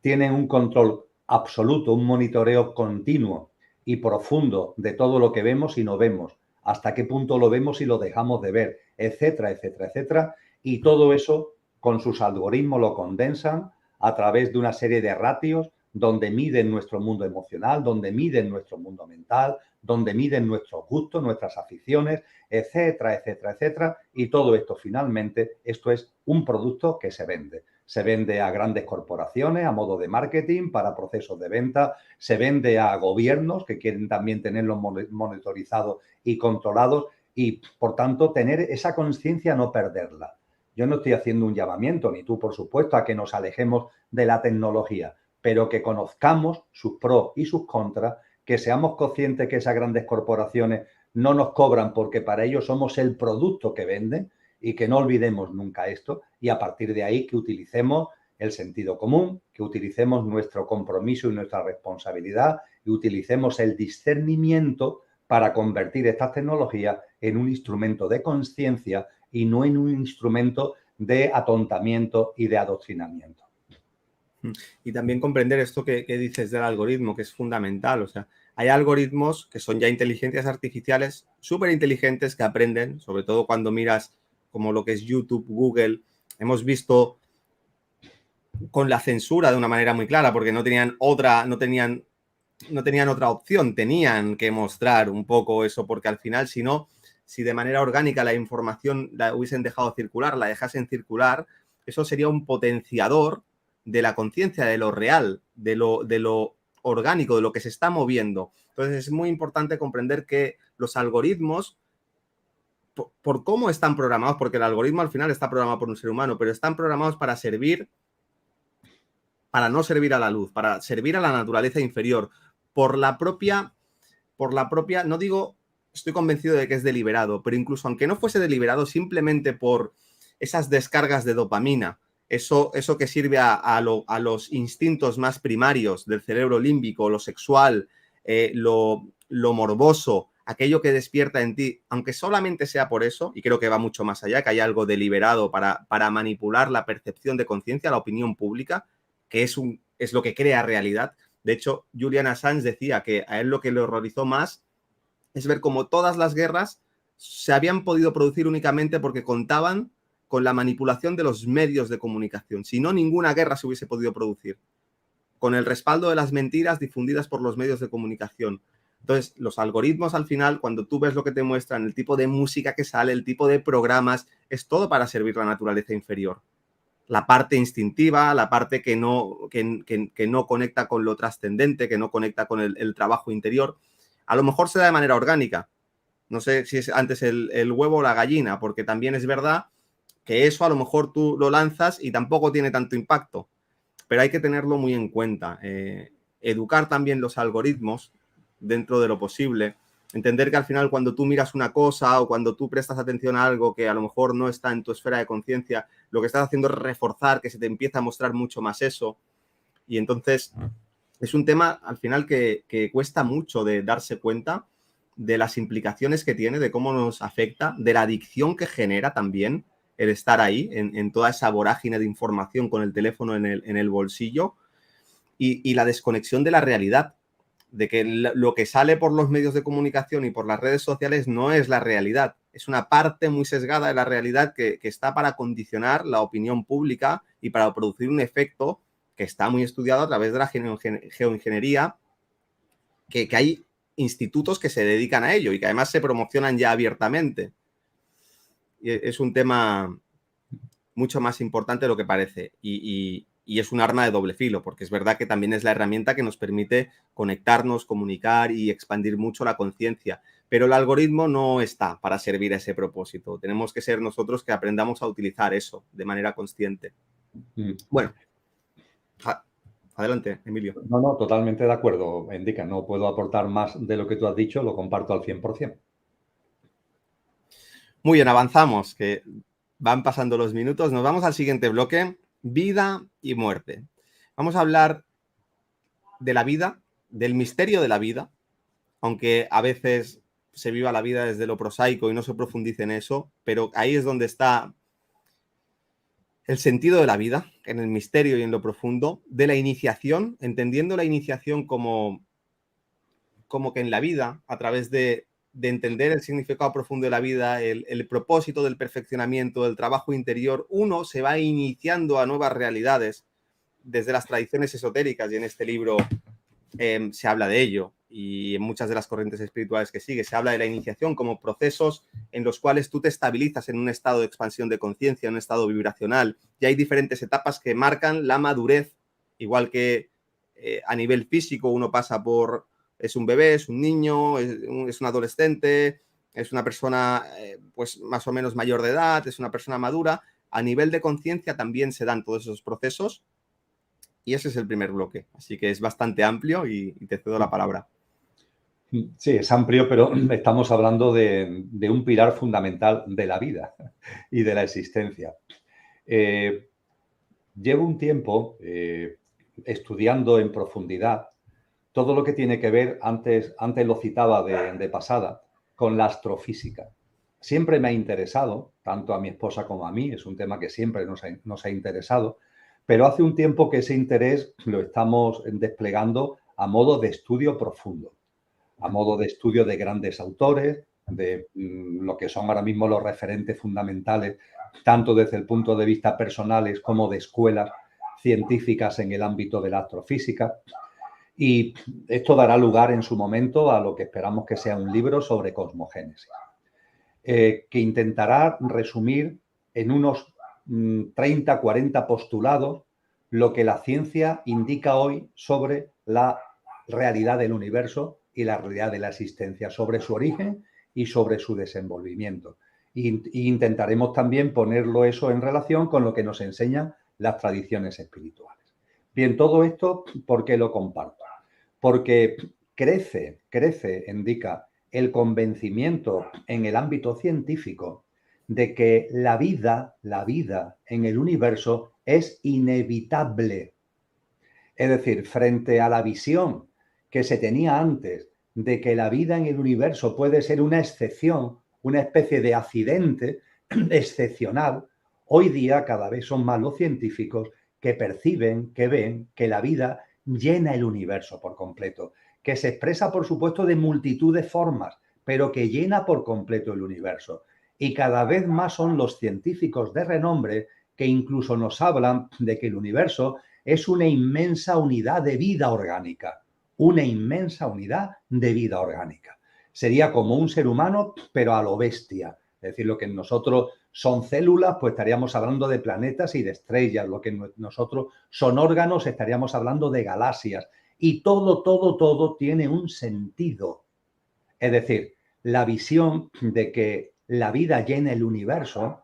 Tienen un control absoluto, un monitoreo continuo y profundo de todo lo que vemos y no vemos, hasta qué punto lo vemos y lo dejamos de ver, etcétera, etcétera, etcétera. Y todo eso con sus algoritmos lo condensan a través de una serie de ratios donde miden nuestro mundo emocional, donde miden nuestro mundo mental, donde miden nuestros gustos, nuestras aficiones, etcétera, etcétera, etcétera. Y todo esto finalmente, esto es un producto que se vende. Se vende a grandes corporaciones a modo de marketing para procesos de venta, se vende a gobiernos que quieren también tenerlos monitorizados y controlados y, por tanto, tener esa conciencia, no perderla. Yo no estoy haciendo un llamamiento, ni tú, por supuesto, a que nos alejemos de la tecnología, pero que conozcamos sus pros y sus contras, que seamos conscientes que esas grandes corporaciones no nos cobran porque para ellos somos el producto que venden, y que no olvidemos nunca esto, y a partir de ahí que utilicemos el sentido común, que utilicemos nuestro compromiso y nuestra responsabilidad y utilicemos el discernimiento para convertir estas tecnologías en un instrumento de conciencia y no en un instrumento de atontamiento y de adoctrinamiento. Y también comprender esto que dices del algoritmo, que es fundamental. O sea, hay algoritmos que son ya inteligencias artificiales súper inteligentes que aprenden, sobre todo cuando miras como lo que es YouTube, Google. Hemos visto con la censura de una manera muy clara, porque no tenían otra opción, tenían que mostrar un poco eso, porque al final, si de manera orgánica la información la hubiesen dejado circular, la dejasen circular, eso sería un potenciador de la conciencia, de lo real, de lo orgánico, de lo que se está moviendo. Entonces es muy importante comprender que los algoritmos, por cómo están programados, porque el algoritmo al final está programado por un ser humano, pero están programados para no servir a la luz, para servir a la naturaleza inferior, por la propia, no digo, estoy convencido de que es deliberado, pero incluso aunque no fuese deliberado, simplemente por esas descargas de dopamina, eso que sirve a los instintos más primarios del cerebro límbico, lo sexual, lo morboso, aquello que despierta en ti, aunque solamente sea por eso, y creo que va mucho más allá, que hay algo deliberado para manipular la percepción de conciencia, la opinión pública, que es lo que crea realidad. De hecho, Julian Assange decía que a él lo que le horrorizó más es ver cómo todas las guerras se habían podido producir únicamente porque contaban con la manipulación de los medios de comunicación. Si no, ninguna guerra se hubiese podido producir. Con el respaldo de las mentiras difundidas por los medios de comunicación. Entonces, los algoritmos al final, cuando tú ves lo que te muestran, el tipo de música que sale, el tipo de programas, es todo para servir la naturaleza inferior. La parte instintiva, la parte que no conecta con lo trascendente, que no conecta con el trabajo interior. A lo mejor se da de manera orgánica. No sé si es antes el huevo o la gallina, porque también es verdad que eso a lo mejor tú lo lanzas y tampoco tiene tanto impacto. Pero hay que tenerlo muy en cuenta. Educar también los algoritmos dentro de lo posible. Entender que al final cuando tú miras una cosa o cuando tú prestas atención a algo que a lo mejor no está en tu esfera de conciencia, lo que estás haciendo es reforzar que se te empieza a mostrar mucho más eso. Y entonces es un tema al final que cuesta mucho de darse cuenta de las implicaciones que tiene, de cómo nos afecta, de la adicción que genera también el estar ahí, en toda esa vorágine de información con el teléfono en el bolsillo y la desconexión de la realidad, de que lo que sale por los medios de comunicación y por las redes sociales no es la realidad, es una parte muy sesgada de la realidad que está para condicionar la opinión pública y para producir un efecto que está muy estudiado a través de la geoingeniería, que hay institutos que se dedican a ello y que además se promocionan ya abiertamente. Y es un tema mucho más importante de lo que parece y es un arma de doble filo, porque es verdad que también es la herramienta que nos permite conectarnos, comunicar y expandir mucho la conciencia. Pero el algoritmo no está para servir a ese propósito. Tenemos que ser nosotros que aprendamos a utilizar eso de manera consciente. Bueno, adelante, Emilio. No, totalmente de acuerdo, Indica. No puedo aportar más de lo que tú has dicho, lo comparto al 100%. Muy bien, avanzamos, que van pasando los minutos. Nos vamos al siguiente bloque, vida y muerte. Vamos a hablar de la vida, del misterio de la vida, aunque a veces se viva la vida desde lo prosaico y no se profundice en eso, pero ahí es donde está el sentido de la vida, en el misterio y en lo profundo, de la iniciación, entendiendo la iniciación como que en la vida, a través de de entender el significado profundo de la vida, el propósito del perfeccionamiento, del trabajo interior, uno se va iniciando a nuevas realidades desde las tradiciones esotéricas, y en este libro se habla de ello, y en muchas de las corrientes espirituales que sigue se habla de la iniciación como procesos en los cuales tú te estabilizas en un estado de expansión de conciencia, en un estado vibracional, y hay diferentes etapas que marcan la madurez, igual que a nivel físico uno pasa por, es un bebé, es un niño, es un adolescente, es una persona pues más o menos mayor de edad, es una persona madura. A nivel de conciencia también se dan todos esos procesos, y ese es el primer bloque, así que es bastante amplio y te cedo la palabra. Sí, es amplio, pero estamos hablando de un pilar fundamental de la vida y de la existencia. Llevo un tiempo estudiando en profundidad todo lo que tiene que ver, antes lo citaba de pasada, con la astrofísica. Siempre me ha interesado, tanto a mi esposa como a mí, es un tema que siempre nos ha interesado, pero hace un tiempo que ese interés lo estamos desplegando a modo de estudio profundo, a modo de estudio de grandes autores, de lo que son ahora mismo los referentes fundamentales, tanto desde el punto de vista personales como de escuelas científicas en el ámbito de la astrofísica. Y esto dará lugar en su momento a lo que esperamos que sea un libro sobre cosmogénesis, que intentará resumir en unos 30, 40 postulados lo que la ciencia indica hoy sobre la realidad del universo y la realidad de la existencia, sobre su origen y sobre su desenvolvimiento. Y intentaremos también ponerlo eso en relación con lo que nos enseñan las tradiciones espirituales. Bien, todo esto, ¿por qué lo comparto? Porque crece, indica, el convencimiento en el ámbito científico de que la vida en el universo es inevitable. Es decir, frente a la visión que se tenía antes de que la vida en el universo puede ser una excepción, una especie de accidente excepcional, hoy día cada vez son más los científicos que perciben, que ven que la vida llena el universo por completo, que se expresa, por supuesto, de multitud de formas, pero que llena por completo el universo. Y cada vez más son los científicos de renombre que incluso nos hablan de que el universo es una inmensa unidad de vida orgánica, una inmensa unidad de vida orgánica. Sería como un ser humano, pero a lo bestia. Es decir, lo que en nosotros son células, pues estaríamos hablando de planetas y de estrellas. Lo que en nosotros son órganos, estaríamos hablando de galaxias. Y todo tiene un sentido. Es decir, la visión de que la vida llena el universo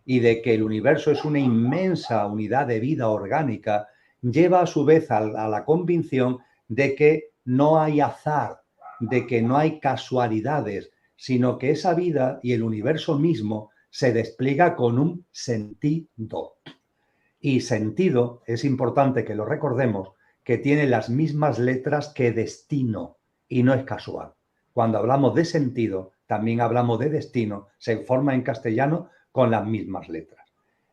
y de que el universo es una inmensa unidad de vida orgánica, lleva a su vez a la convicción de que no hay azar, de que no hay casualidades, sino que esa vida y el universo mismo se despliega con un sentido. Y sentido, es importante que lo recordemos, que tiene las mismas letras que destino y no es casual. Cuando hablamos de sentido, también hablamos de destino, se forma en castellano con las mismas letras.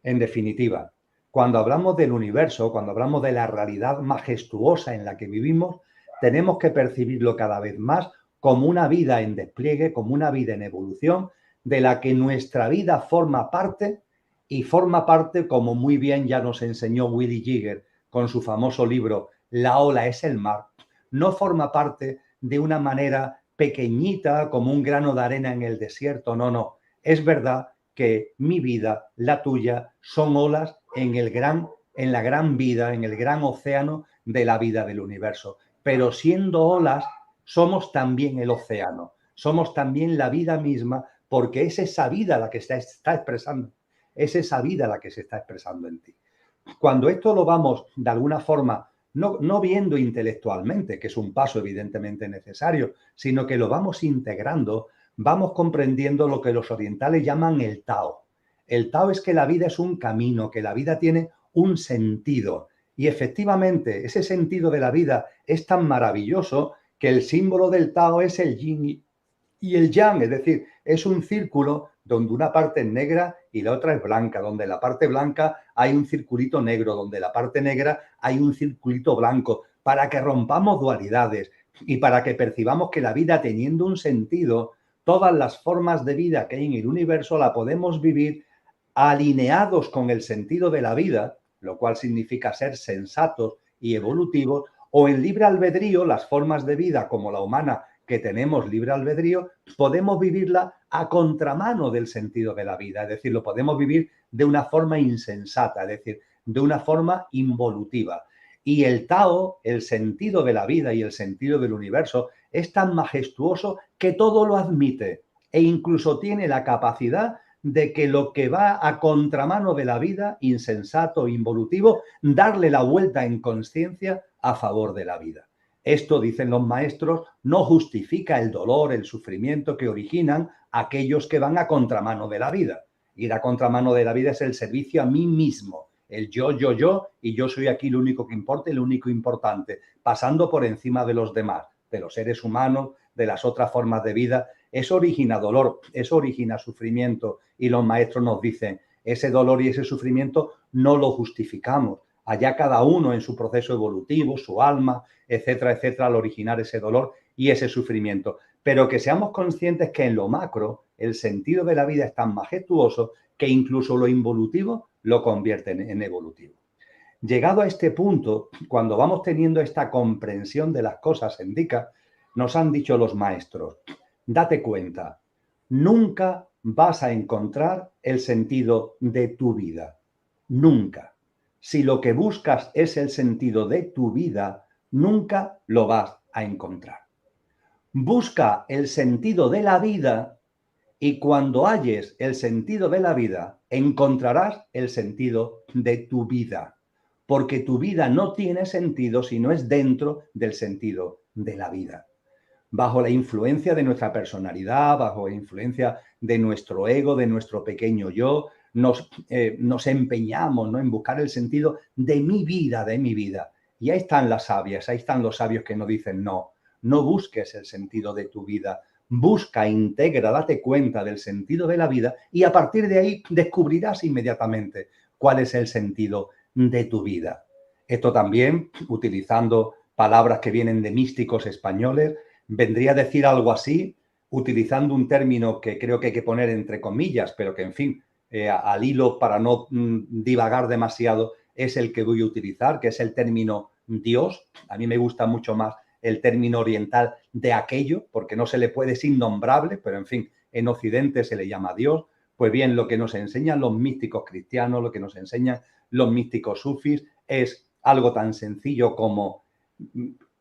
En definitiva, cuando hablamos del universo, cuando hablamos de la realidad majestuosa en la que vivimos, tenemos que percibirlo cada vez más como una vida en despliegue, como una vida en evolución, de la que nuestra vida forma parte, y forma parte, como muy bien ya nos enseñó Willy Jigger con su famoso libro La ola es el mar, no forma parte de una manera pequeñita como un grano de arena en el desierto, no. Es verdad que mi vida, la tuya, son olas en la gran vida, en el gran océano de la vida del universo. Pero siendo olas, somos también el océano, somos también la vida misma, porque es esa vida la que está expresando, es esa vida la que se está expresando en ti. Cuando esto lo vamos, de alguna forma, no viendo intelectualmente, que es un paso evidentemente necesario, sino que lo vamos integrando, vamos comprendiendo lo que los orientales llaman el Tao. El Tao es que la vida es un camino, que la vida tiene un sentido. Y efectivamente, ese sentido de la vida es tan maravilloso que el símbolo del Tao es el yin y el yang, es decir, es un círculo donde una parte es negra y la otra es blanca, donde en la parte blanca hay un circulito negro, donde en la parte negra hay un circulito blanco, para que rompamos dualidades y para que percibamos que la vida, teniendo un sentido, todas las formas de vida que hay en el universo la podemos vivir alineados con el sentido de la vida, lo cual significa ser sensatos y evolutivos, o en libre albedrío, las formas de vida como la humana que tenemos libre albedrío, podemos vivirla a contramano del sentido de la vida, es decir, lo podemos vivir de una forma insensata, es decir, de una forma involutiva. Y el Tao, el sentido de la vida y el sentido del universo, es tan majestuoso que todo lo admite e incluso tiene la capacidad de que lo que va a contramano de la vida, insensato, involutivo, darle la vuelta en conciencia a favor de la vida. Esto, dicen los maestros, no justifica el dolor, el sufrimiento que originan aquellos que van a contramano de la vida. Ir a contramano de la vida es el servicio a mí mismo, el yo, y yo soy aquí lo único que importa y lo único importante, pasando por encima de los demás, de los seres humanos, de las otras formas de vida. Eso origina dolor, eso origina sufrimiento, y los maestros nos dicen, ese dolor y ese sufrimiento no lo justificamos. Allá cada uno en su proceso evolutivo, su alma, etcétera, etcétera, al originar ese dolor y ese sufrimiento. Pero que seamos conscientes que en lo macro el sentido de la vida es tan majestuoso que incluso lo involutivo lo convierte en evolutivo. Llegado a este punto, cuando vamos teniendo esta comprensión de las cosas en Dika, nos han dicho los maestros, date cuenta, nunca vas a encontrar el sentido de tu vida. Nunca. Si lo que buscas es el sentido de tu vida, nunca lo vas a encontrar. Busca el sentido de la vida y cuando halles el sentido de la vida, encontrarás el sentido de tu vida. Porque tu vida no tiene sentido si no es dentro del sentido de la vida. Bajo la influencia de nuestra personalidad, bajo la influencia de nuestro ego, de nuestro pequeño yo, nos empeñamos, ¿no?, en buscar el sentido de mi vida, de mi vida. Y ahí están las sabias, ahí están los sabios que nos dicen, no busques el sentido de tu vida, busca, integra, date cuenta del sentido de la vida y a partir de ahí descubrirás inmediatamente cuál es el sentido de tu vida. Esto también, utilizando palabras que vienen de místicos españoles, vendría a decir algo así, utilizando un término que creo que hay que poner entre comillas, pero que, en fin, al hilo para no divagar demasiado, es el que voy a utilizar, que es el término Dios. A mí me gusta mucho más el término oriental de aquello, porque no se le puede, es innombrable, pero en fin, en Occidente se le llama Dios. Pues bien, lo que nos enseñan los místicos cristianos, lo que nos enseñan los místicos sufis, es algo tan sencillo como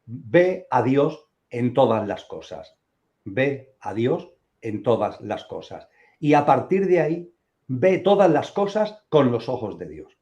ve a Dios en todas las cosas. Ve a Dios en todas las cosas. Y a partir de ahí, ve todas las cosas con los ojos de Dios.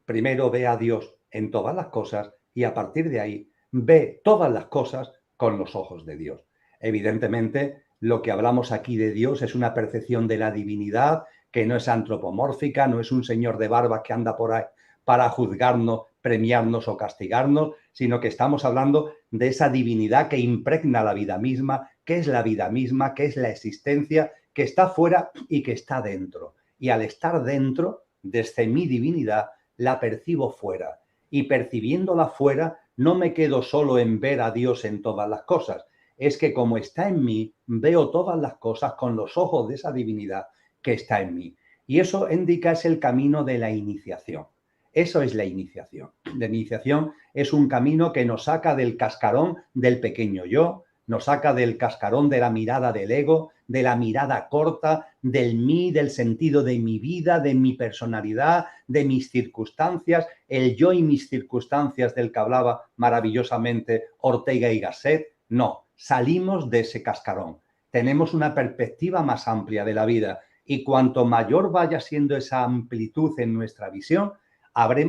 Primero ve a Dios en todas las cosas y a partir de ahí ve todas las cosas con los ojos de Dios. Evidentemente, lo que hablamos aquí de Dios es una percepción de la divinidad que no es antropomórfica, no es un señor de barba que anda por ahí para juzgarnos, premiarnos o castigarnos, sino que estamos hablando de esa divinidad que impregna la vida misma, que es la vida misma, que es la existencia, que está fuera y que está dentro. Y al estar dentro, desde mi divinidad, la percibo fuera. Y percibiéndola fuera, no me quedo solo en ver a Dios en todas las cosas. Es que como está en mí, veo todas las cosas con los ojos de esa divinidad que está en mí. Y eso indica es el camino de la iniciación. Eso es la iniciación. La iniciación es un camino que nos saca del cascarón del pequeño yo, nos saca del cascarón de la mirada del ego, de la mirada corta, del mí, del sentido de mi vida, de mi personalidad, de mis circunstancias, el yo y mis circunstancias del que hablaba maravillosamente Ortega y Gasset. No, salimos de ese cascarón. Tenemos una perspectiva más amplia de la vida y cuanto mayor vaya siendo esa amplitud en nuestra visión,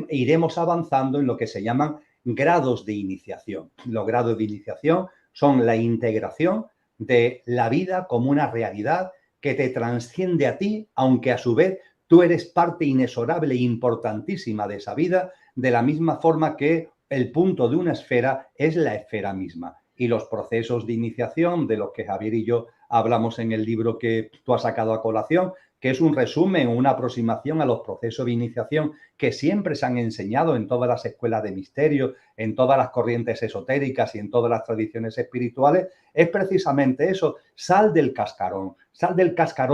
iremos avanzando en lo que se llaman grados de iniciación. Los grados de iniciación son la integración de la vida como una realidad que te trasciende a ti, aunque a su vez tú eres parte inexorable e importantísima de esa vida, de la misma forma que el punto de una esfera es la esfera misma. Y los procesos de iniciación de los que Javier y yo hablamos en el libro que tú has sacado a colación, que es un resumen o una aproximación a los procesos de iniciación que siempre se han enseñado en todas las escuelas de misterio, en todas las corrientes esotéricas y en todas las tradiciones espirituales, es precisamente eso. Sal del cascarón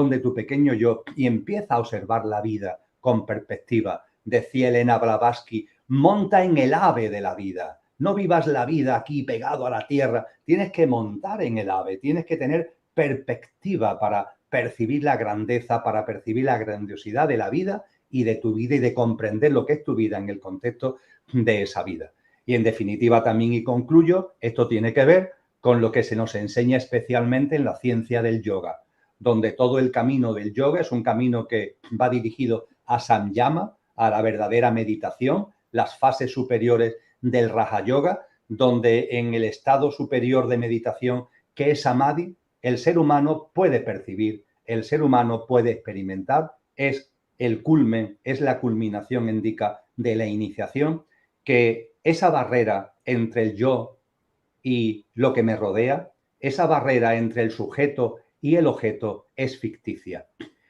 de tu pequeño yo y empieza a observar la vida con perspectiva. Decía Elena Blavatsky, monta en el ave de la vida. No vivas la vida aquí pegado a la tierra, tienes que montar en el ave, tienes que tener perspectiva para percibir la grandeza, para percibir la grandiosidad de la vida y de tu vida y de comprender lo que es tu vida en el contexto de esa vida. Y en definitiva también, y concluyo, esto tiene que ver con lo que se nos enseña especialmente en la ciencia del yoga, donde todo el camino del yoga es un camino que va dirigido a samyama, a la verdadera meditación, las fases superiores del Raja Yoga, donde en el estado superior de meditación, que es samadhi, el ser humano puede percibir, el ser humano puede experimentar, es el culmen, es la culminación, indica, de la iniciación, que esa barrera entre el yo y lo que me rodea, esa barrera entre el sujeto y el objeto es ficticia.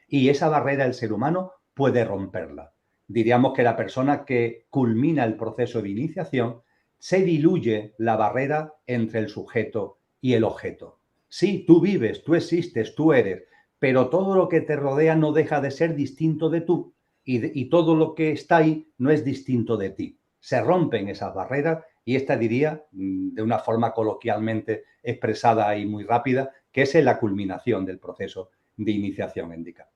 Y esa barrera el ser humano puede romperla. Diríamos que la persona que culmina el proceso de iniciación se diluye la barrera entre el sujeto y el objeto. Sí, tú vives, tú existes, tú eres, pero todo lo que te rodea no deja de ser distinto de tú y todo lo que está ahí no es distinto de ti. Se rompen esas barreras y esta diría, de una forma coloquialmente expresada y muy rápida, que es la culminación del proceso de iniciación indica.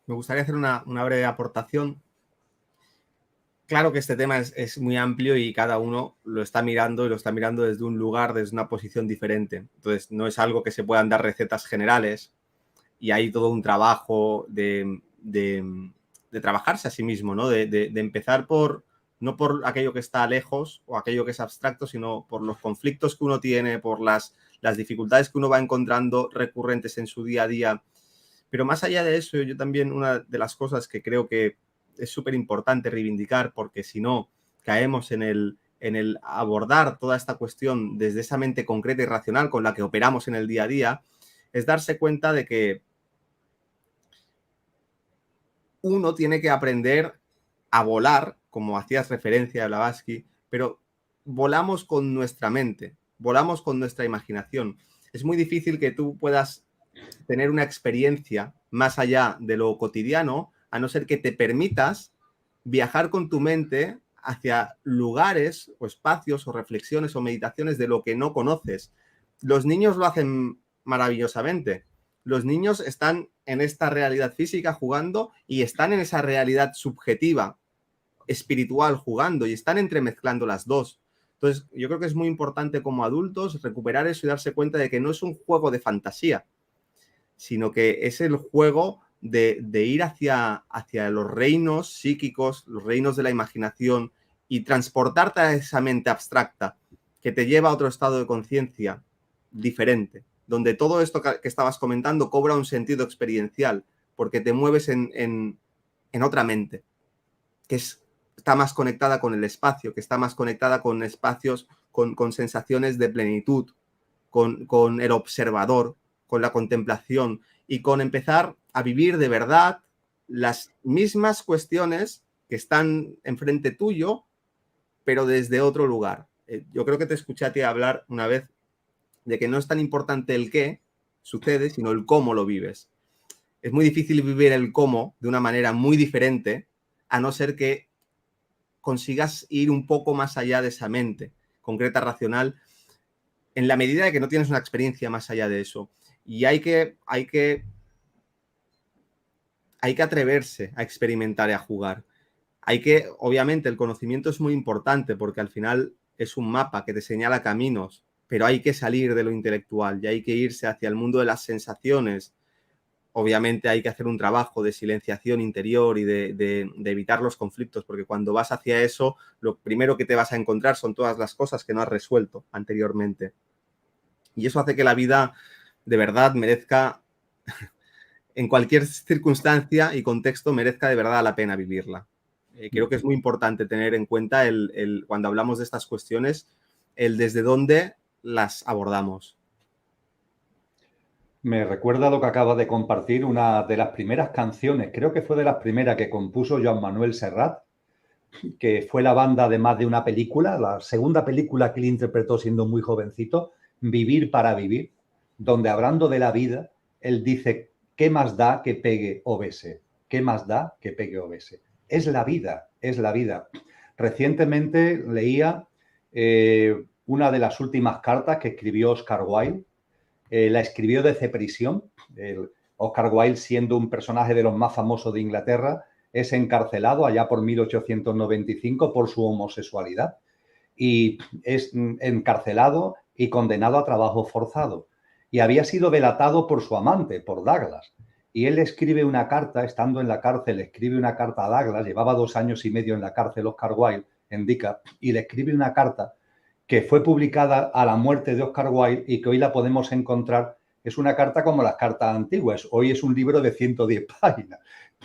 Me gustaría hacer una breve aportación. Claro que este tema es muy amplio y cada uno lo está mirando y lo está mirando desde un lugar, desde una posición diferente. Entonces, no es algo que se puedan dar recetas generales y hay todo un trabajo de trabajarse a sí mismo, ¿no? De empezar no por aquello que está lejos o aquello que es abstracto, sino por los conflictos que uno tiene, por las dificultades que uno va encontrando recurrentes en su día a día. Pero más allá de eso, yo también una de las cosas que creo que es súper importante reivindicar, porque si no caemos en el abordar toda esta cuestión desde esa mente concreta y racional con la que operamos en el día a día, es darse cuenta de que uno tiene que aprender a volar, como hacías referencia a Blavatsky, pero volamos con nuestra mente, volamos con nuestra imaginación. Es muy difícil que tú puedas tener una experiencia más allá de lo cotidiano, a no ser que te permitas viajar con tu mente hacia lugares o espacios o reflexiones o meditaciones de lo que no conoces. Los niños lo hacen maravillosamente. Los niños están en esta realidad física jugando y están en esa realidad subjetiva, espiritual jugando y están entremezclando las dos. Entonces, yo creo que es muy importante como adultos recuperar eso y darse cuenta de que no es un juego de fantasía, sino que es el juego de ir hacia los reinos psíquicos, los reinos de la imaginación y transportarte a esa mente abstracta que te lleva a otro estado de conciencia diferente, donde todo esto que estabas comentando cobra un sentido experiencial, porque te mueves en otra mente, que está más conectada con el espacio, que está más conectada con espacios, con sensaciones de plenitud, con el observador, con la contemplación y con empezar a vivir de verdad las mismas cuestiones que están enfrente tuyo, pero desde otro lugar. Yo creo que te escuché a ti hablar una vez de que no es tan importante el qué sucede, sino el cómo lo vives. Es muy difícil vivir el cómo de una manera muy diferente, a no ser que consigas ir un poco más allá de esa mente concreta, racional, en la medida de que no tienes una experiencia más allá de eso. Y hay que atreverse a experimentar y a jugar. Obviamente, el conocimiento es muy importante porque al final es un mapa que te señala caminos, pero hay que salir de lo intelectual y hay que irse hacia el mundo de las sensaciones. Obviamente hay que hacer un trabajo de silenciación interior y de evitar los conflictos, porque cuando vas hacia eso, lo primero que te vas a encontrar son todas las cosas que no has resuelto anteriormente. Y eso hace que la vida de verdad merezca, en cualquier circunstancia y contexto, merezca de verdad la pena vivirla. Creo que es muy importante tener en cuenta cuando hablamos de estas cuestiones, el desde dónde las abordamos. Me recuerda lo que acabas de compartir, una de las primeras canciones, creo que fue de las primeras que compuso Joan Manuel Serrat, que fue la banda de más de una película, la segunda película que él interpretó siendo muy jovencito, Vivir para vivir, donde hablando de la vida, él dice, ¿qué más da que pegue o bese? ¿Qué más da que pegue o bese? Es la vida, es la vida. Recientemente leía una de las últimas cartas que escribió Oscar Wilde, la escribió desde prisión. Oscar Wilde, siendo un personaje de los más famosos de Inglaterra, es encarcelado allá por 1895 por su homosexualidad y es encarcelado y condenado a trabajo forzado. Y había sido delatado por su amante, por Douglas. Y él escribe una carta, estando en la cárcel, escribe una carta a Douglas, llevaba 2 años y medio en la cárcel Oscar Wilde, en Dica, y le escribe una carta que fue publicada a la muerte de Oscar Wilde y que hoy la podemos encontrar. Es una carta como las cartas antiguas. Hoy es un libro de 110 páginas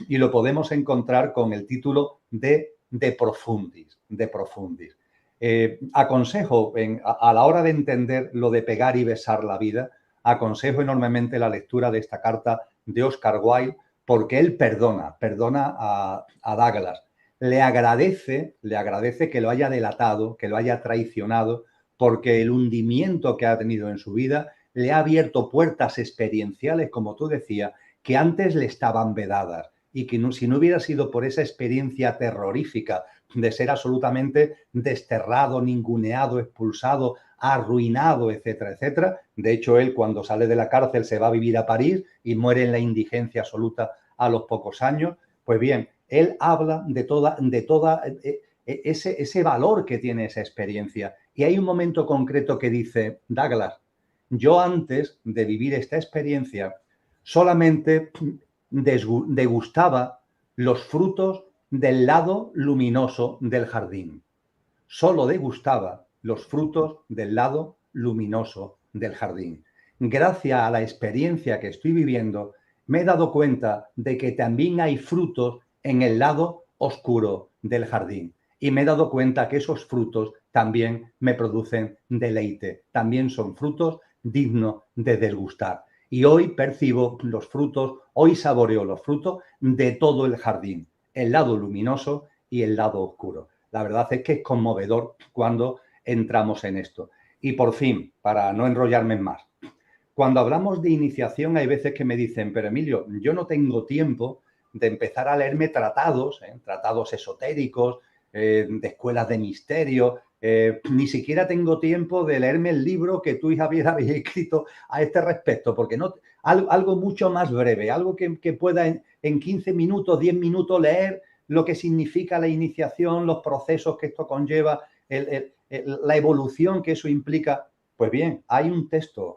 y lo podemos encontrar con el título De Profundis. De Profundis. Aconsejo, a la hora de entender lo de pegar y besar la vida, aconsejo enormemente la lectura de esta carta de Oscar Wilde, porque él perdona a Douglas. Le agradece que lo haya delatado, que lo haya traicionado, porque el hundimiento que ha tenido en su vida le ha abierto puertas experienciales, como tú decías, que antes le estaban vedadas y que no, si no hubiera sido por esa experiencia terrorífica de ser absolutamente desterrado, ninguneado, expulsado, arruinado, etcétera, etcétera. De hecho, él cuando sale de la cárcel se va a vivir a París y muere en la indigencia absoluta a los pocos años. Pues bien, él habla de toda ese valor que tiene esa experiencia. Y hay un momento concreto que dice, Douglas, yo antes de vivir esta experiencia solamente degustaba los frutos del lado luminoso del jardín. Solo degustaba los frutos del lado luminoso del jardín. Gracias a la experiencia que estoy viviendo, me he dado cuenta de que también hay frutos en el lado oscuro del jardín. Y me he dado cuenta que esos frutos también me producen deleite. También son frutos dignos de degustar. Y hoy percibo los frutos, hoy saboreo los frutos de todo el jardín. El lado luminoso y el lado oscuro. La verdad es que es conmovedor cuando entramos en esto. Y por fin, para no enrollarme más, cuando hablamos de iniciación hay veces que me dicen, pero Emilio, yo no tengo tiempo de empezar a leerme tratados, tratados esotéricos, de escuelas de misterio, ni siquiera tengo tiempo de leerme el libro que tú y Javier habéis escrito a este respecto, porque no, algo mucho más breve, algo que pueda en 15 minutos, 10 minutos leer lo que significa la iniciación, los procesos que esto conlleva, la evolución que eso implica. Pues bien, hay un texto,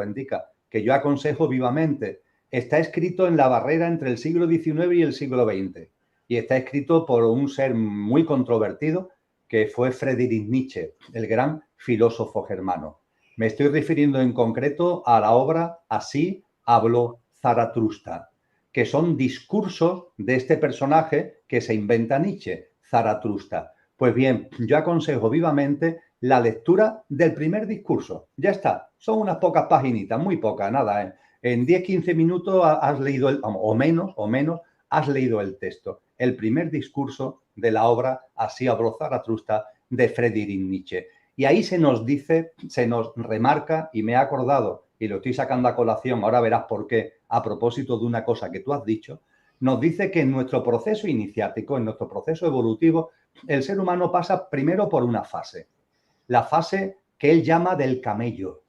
indica, que yo aconsejo vivamente. Está escrito en la barrera entre el siglo XIX y el siglo XX. Y está escrito por un ser muy controvertido que fue Friedrich Nietzsche, el gran filósofo germano. Me estoy refiriendo en concreto a la obra Así habló Zaratustra, que son discursos de este personaje que se inventa Nietzsche, Zaratustra. Pues bien, yo aconsejo vivamente la lectura del primer discurso. Ya está, son unas pocas paginitas, muy pocas, nada. En 10-15 minutos has leído, o menos, has leído el texto. El primer discurso de la obra Así habló Zaratustra de Friedrich Nietzsche. Y ahí se nos dice, se nos remarca, y me he acordado, y lo estoy sacando a colación, ahora verás por qué, a propósito de una cosa que tú has dicho, nos dice que en nuestro proceso iniciático, en nuestro proceso evolutivo, el ser humano pasa primero por una fase, la fase que él llama del camello.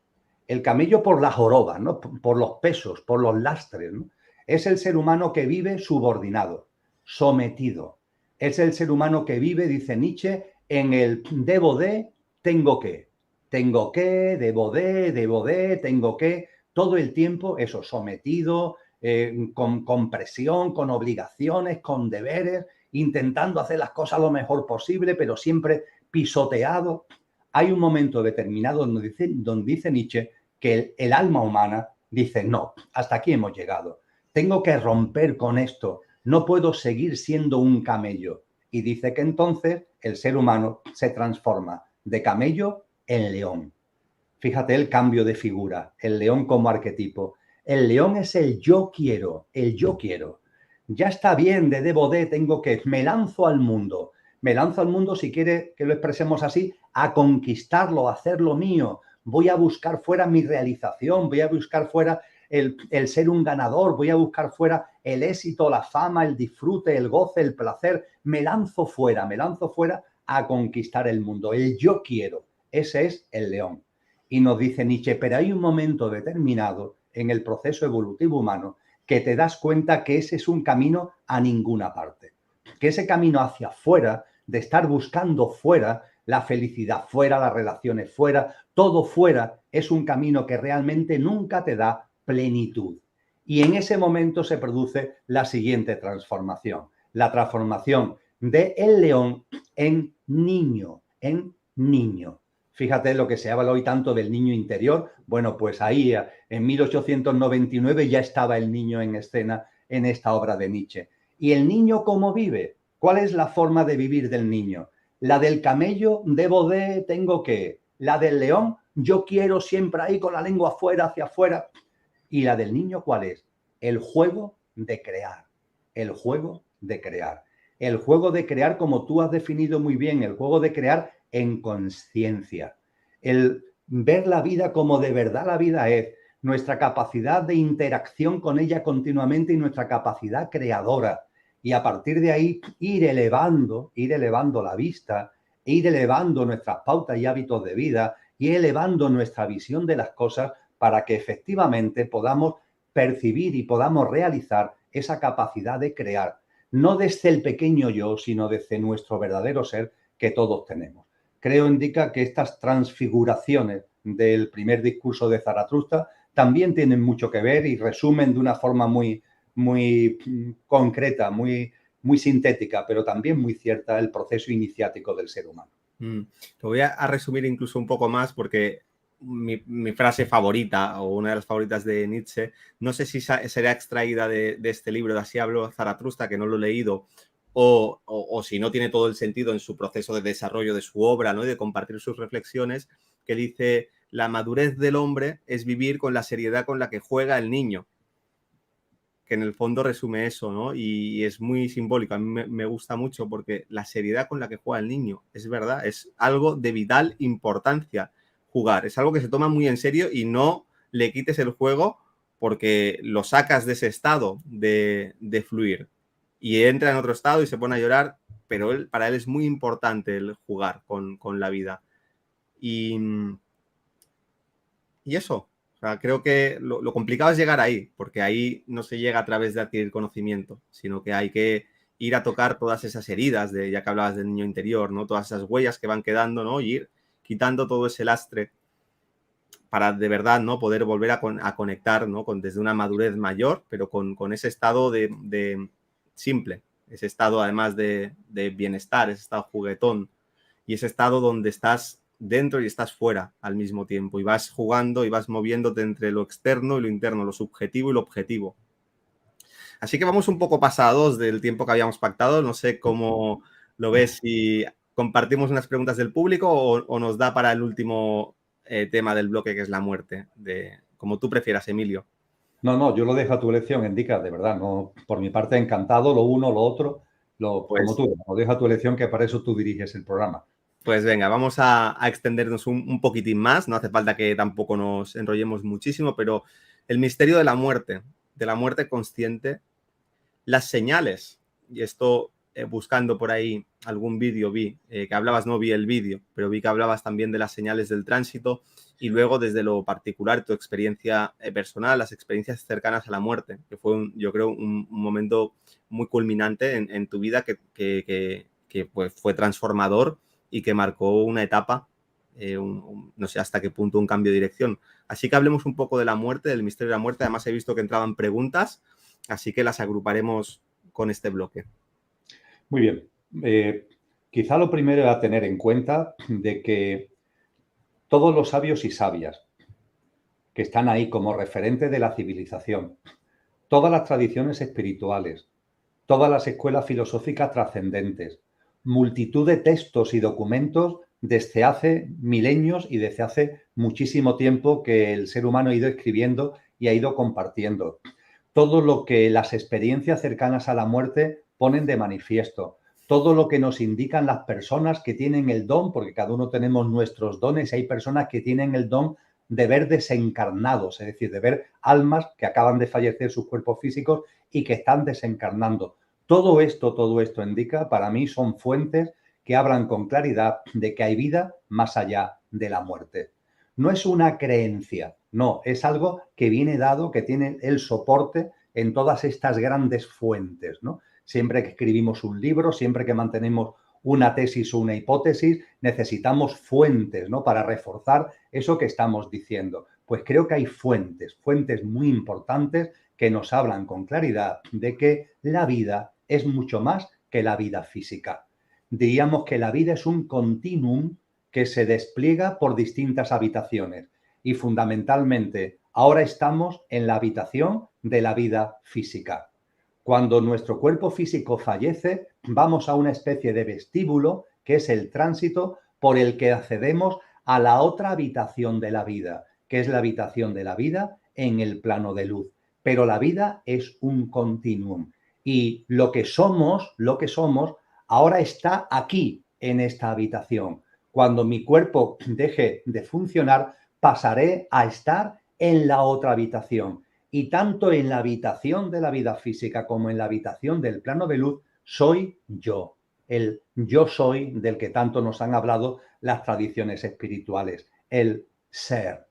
El camello por la joroba, ¿no? Por los pesos, por los lastres, ¿no? Es el ser humano que vive subordinado, sometido. Es el ser humano que vive, dice Nietzsche, en el debo de, tengo que, debo de, tengo que, todo el tiempo eso, sometido, con presión, con obligaciones, con deberes, intentando hacer las cosas lo mejor posible, pero siempre pisoteado. Hay un momento determinado donde dice Nietzsche que el alma humana dice, no, hasta aquí hemos llegado. Tengo que romper con esto. No puedo seguir siendo un camello. Y dice que entonces el ser humano se transforma de camello en león. Fíjate el cambio de figura, el león como arquetipo. El león es el yo quiero, el yo quiero. Ya está bien, de debo de, tengo que, me lanzo al mundo. Me lanzo al mundo, si quiere que lo expresemos así, a conquistarlo, a hacerlo mío. Voy a buscar fuera mi realización, voy a buscar fuera el ser un ganador, voy a buscar fuera el éxito, la fama, el disfrute, el goce, el placer. Me lanzo fuera a conquistar el mundo. El yo quiero, ese es el león. Y nos dice Nietzsche, pero hay un momento determinado en el proceso evolutivo humano que te das cuenta que ese es un camino a ninguna parte. Que ese camino hacia afuera, de estar buscando fuera, la felicidad fuera, las relaciones fuera, todo fuera, es un camino que realmente nunca te da plenitud. Y en ese momento se produce la siguiente transformación. La transformación de el león en niño, en niño. Fíjate lo que se habla hoy tanto del niño interior. Bueno, pues ahí en 1899 ya estaba el niño en escena en esta obra de Nietzsche. ¿Y el niño cómo vive? ¿Cuál es la forma de vivir del niño? La del camello, debo de, tengo que. La del león, yo quiero siempre ahí con la lengua afuera, hacia afuera. ¿Y la del niño cuál es? El juego de crear. El juego de crear. El juego de crear, como tú has definido muy bien, el juego de crear en conciencia. El ver la vida como de verdad la vida es, nuestra capacidad de interacción con ella continuamente y nuestra capacidad creadora. Y a partir de ahí ir elevando la vista, ir elevando nuestras pautas y hábitos de vida, ir elevando nuestra visión de las cosas para que efectivamente podamos percibir y podamos realizar esa capacidad de crear, no desde el pequeño yo, sino desde nuestro verdadero ser que todos tenemos. Creo, indica que estas transfiguraciones del primer discurso de Zaratustra también tienen mucho que ver y resumen de una forma muy concreta, muy sintética, pero también muy cierta el proceso iniciático del ser humano. Lo voy a resumir incluso un poco más porque mi frase favorita o una de las favoritas de Nietzsche, no sé si será extraída de este libro de Así habló Zaratustra, que no lo he leído, o si no tiene todo el sentido en su proceso de desarrollo de su obra, ¿no? Y de compartir sus reflexiones, que dice, la madurez del hombre es vivir con la seriedad con la que juega el niño, que en el fondo resume eso, ¿no? Y es muy simbólico, a mí me gusta mucho porque la seriedad con la que juega el niño, es verdad, es algo de vital importancia jugar, es algo que se toma muy en serio y no le quites el juego porque lo sacas de ese estado de fluir y entra en otro estado y se pone a llorar, pero para él es muy importante el jugar con la vida. Y eso, o sea, creo que lo complicado es llegar ahí, porque ahí no se llega a través de adquirir conocimiento, sino que hay que ir a tocar todas esas heridas, ya que hablabas del niño interior, ¿no? Todas esas huellas que van quedando, ¿no? Y ir quitando todo ese lastre para de verdad, ¿no? Poder volver a conectar, ¿no? Desde una madurez mayor, pero con ese estado de simple, ese estado además de bienestar, ese estado juguetón y ese estado donde estás dentro y estás fuera al mismo tiempo y vas jugando y vas moviéndote entre lo externo y lo interno, lo subjetivo y lo objetivo. Así que vamos un poco pasados del tiempo que habíamos pactado. No sé cómo lo ves, si compartimos unas preguntas del público o nos da para el último tema del bloque, que es la muerte, como tú prefieras, Emilio. No, yo lo dejo a tu elección, Indica, de verdad. No, por mi parte, encantado, lo uno, lo otro, como tú, lo dejo a tu elección, que para eso tú diriges el programa. Pues venga, vamos a extendernos un poquitín más. No hace falta que tampoco nos enrollemos muchísimo, pero el misterio de la muerte consciente, las señales, y esto buscando por ahí algún vídeo vi que hablabas, no vi el vídeo, pero vi que hablabas también de las señales del tránsito y luego desde lo particular, tu experiencia personal, las experiencias cercanas a la muerte, que fue, yo creo, un momento muy culminante en tu vida que pues, fue transformador y que marcó una etapa, no sé hasta qué punto, un cambio de dirección. Así que hablemos un poco de la muerte, del misterio de la muerte. Además he visto que entraban preguntas, así que las agruparemos con este bloque. Muy bien. Quizá lo primero es a tener en cuenta de que todos los sabios y sabias que están ahí como referentes de la civilización, todas las tradiciones espirituales, todas las escuelas filosóficas trascendentes, multitud de textos y documentos desde hace milenios y desde hace muchísimo tiempo que el ser humano ha ido escribiendo y ha ido compartiendo. Todo lo que las experiencias cercanas a la muerte ponen de manifiesto, todo lo que nos indican las personas que tienen el don, porque cada uno tenemos nuestros dones, y hay personas que tienen el don de ver desencarnados, es decir, de ver almas que acaban de fallecer sus cuerpos físicos y que están desencarnando. Todo esto indica, para mí, son fuentes que hablan con claridad de que hay vida más allá de la muerte. No es una creencia, no, es algo que viene dado, que tiene el soporte en todas estas grandes fuentes, ¿no? Siempre que escribimos un libro, siempre que mantenemos una tesis o una hipótesis, necesitamos fuentes, ¿no?, para reforzar eso que estamos diciendo. Pues creo que hay fuentes muy importantes que nos hablan con claridad de que la vida es mucho más que la vida física. Diríamos que la vida es un continuum que se despliega por distintas habitaciones y fundamentalmente ahora estamos en la habitación de la vida física. Cuando nuestro cuerpo físico fallece, vamos a una especie de vestíbulo, que es el tránsito por el que accedemos a la otra habitación de la vida, que es la habitación de la vida en el plano de luz. Pero la vida es un continuum y lo que somos, ahora está aquí, en esta habitación. Cuando mi cuerpo deje de funcionar, pasaré a estar en la otra habitación. Y tanto en la habitación de la vida física como en la habitación del plano de luz, soy yo. El yo soy del que tanto nos han hablado las tradiciones espirituales, el ser.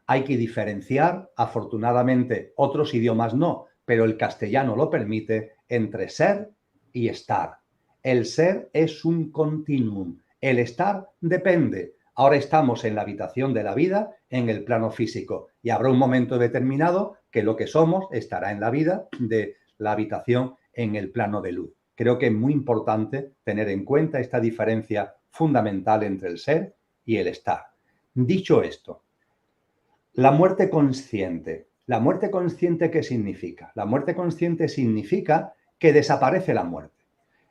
Hay que diferenciar, afortunadamente otros idiomas no, pero el castellano lo permite, entre ser y estar. El ser es un continuum, el estar depende. Ahora estamos en la habitación de la vida, en el plano físico, y habrá un momento determinado que lo que somos estará en la vida de la habitación en el plano de luz. Creo que es muy importante tener en cuenta esta diferencia fundamental entre el ser y el estar. Dicho esto, la muerte consciente. ¿La muerte consciente qué significa? La muerte consciente significa que desaparece la muerte.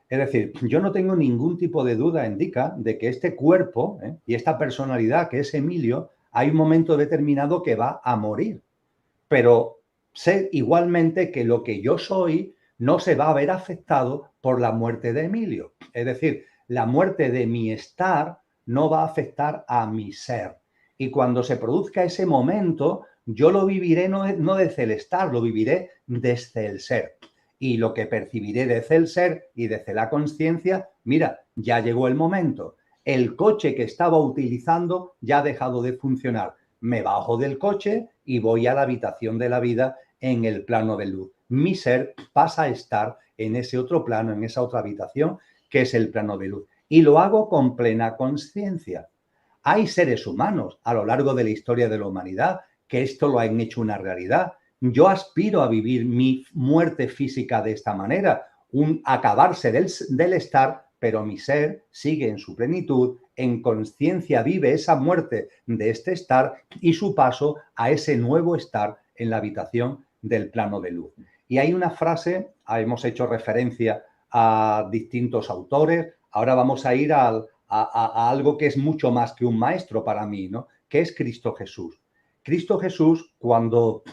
Es decir, yo no tengo ningún tipo de duda, indica, de que este cuerpo y esta personalidad que es Emilio, hay un momento determinado que va a morir. Pero sé igualmente que lo que yo soy no se va a ver afectado por la muerte de Emilio. Es decir, la muerte de mi estar no va a afectar a mi ser. Y cuando se produzca ese momento, yo lo viviré no desde el estar, lo viviré desde el ser. Y lo que percibiré desde el ser y desde la conciencia, mira, ya llegó el momento. El coche que estaba utilizando ya ha dejado de funcionar. Me bajo del coche y voy a la habitación de la vida en el plano de luz. Mi ser pasa a estar en ese otro plano, en esa otra habitación, que es el plano de luz. Y lo hago con plena conciencia. Hay seres humanos a lo largo de la historia de la humanidad que esto lo han hecho una realidad. Yo aspiro a vivir mi muerte física de esta manera, un acabarse del estar, pero mi ser sigue en su plenitud, en conciencia vive esa muerte de este estar y su paso a ese nuevo estar en la habitación del plano de luz. Y hay una frase, hemos hecho referencia a distintos autores, ahora vamos a ir a algo que es mucho más que un maestro para mí, ¿no?, que es Cristo Jesús. Cristo Jesús, cuando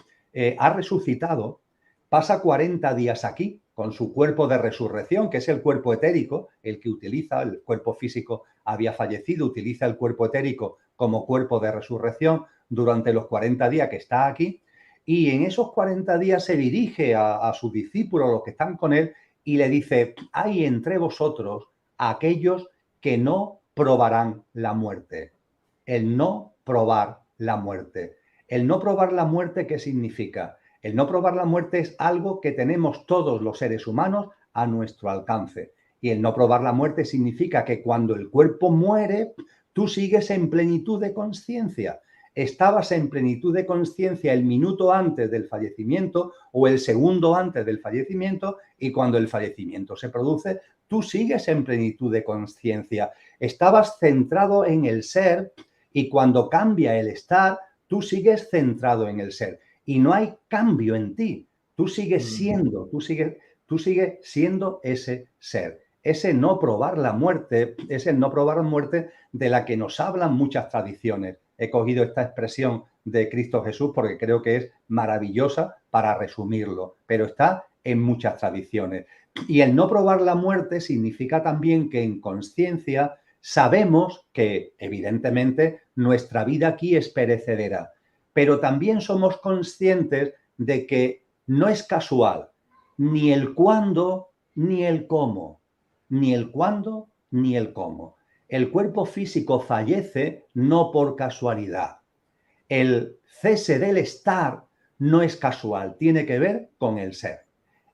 ha resucitado, pasa 40 días aquí con su cuerpo de resurrección, que es el cuerpo etérico, el que utiliza, el cuerpo físico había fallecido, utiliza el cuerpo etérico como cuerpo de resurrección durante los 40 días que está aquí, y en esos 40 días se dirige a sus discípulos, los que están con él, y le dice: hay entre vosotros aquellos que no probarán la muerte. El no probar la muerte. El no probar la muerte, ¿qué significa? El no probar la muerte es algo que tenemos todos los seres humanos a nuestro alcance. Y el no probar la muerte significa que cuando el cuerpo muere, tú sigues en plenitud de conciencia. Estabas en plenitud de conciencia el minuto antes del fallecimiento o el segundo antes del fallecimiento, y cuando el fallecimiento se produce, tú sigues en plenitud de conciencia. Estabas centrado en el ser y cuando cambia el estar, tú sigues centrado en el ser. Y no hay cambio en ti. Tú sigues siendo, tú sigues siendo ese ser. Ese no probar la muerte es el no probar la muerte de la que nos hablan muchas tradiciones. he cogido esta expresión de Cristo Jesús porque creo que es maravillosa para resumirlo, pero está en muchas tradiciones. Y el no probar la muerte significa también que en conciencia sabemos que, evidentemente, nuestra vida aquí es perecedera, pero también somos conscientes de que no es casual ni el cuándo ni el cómo, ni el cuándo ni el cómo. El cuerpo físico fallece no por casualidad. El cese del estar no es casual, tiene que ver con el ser.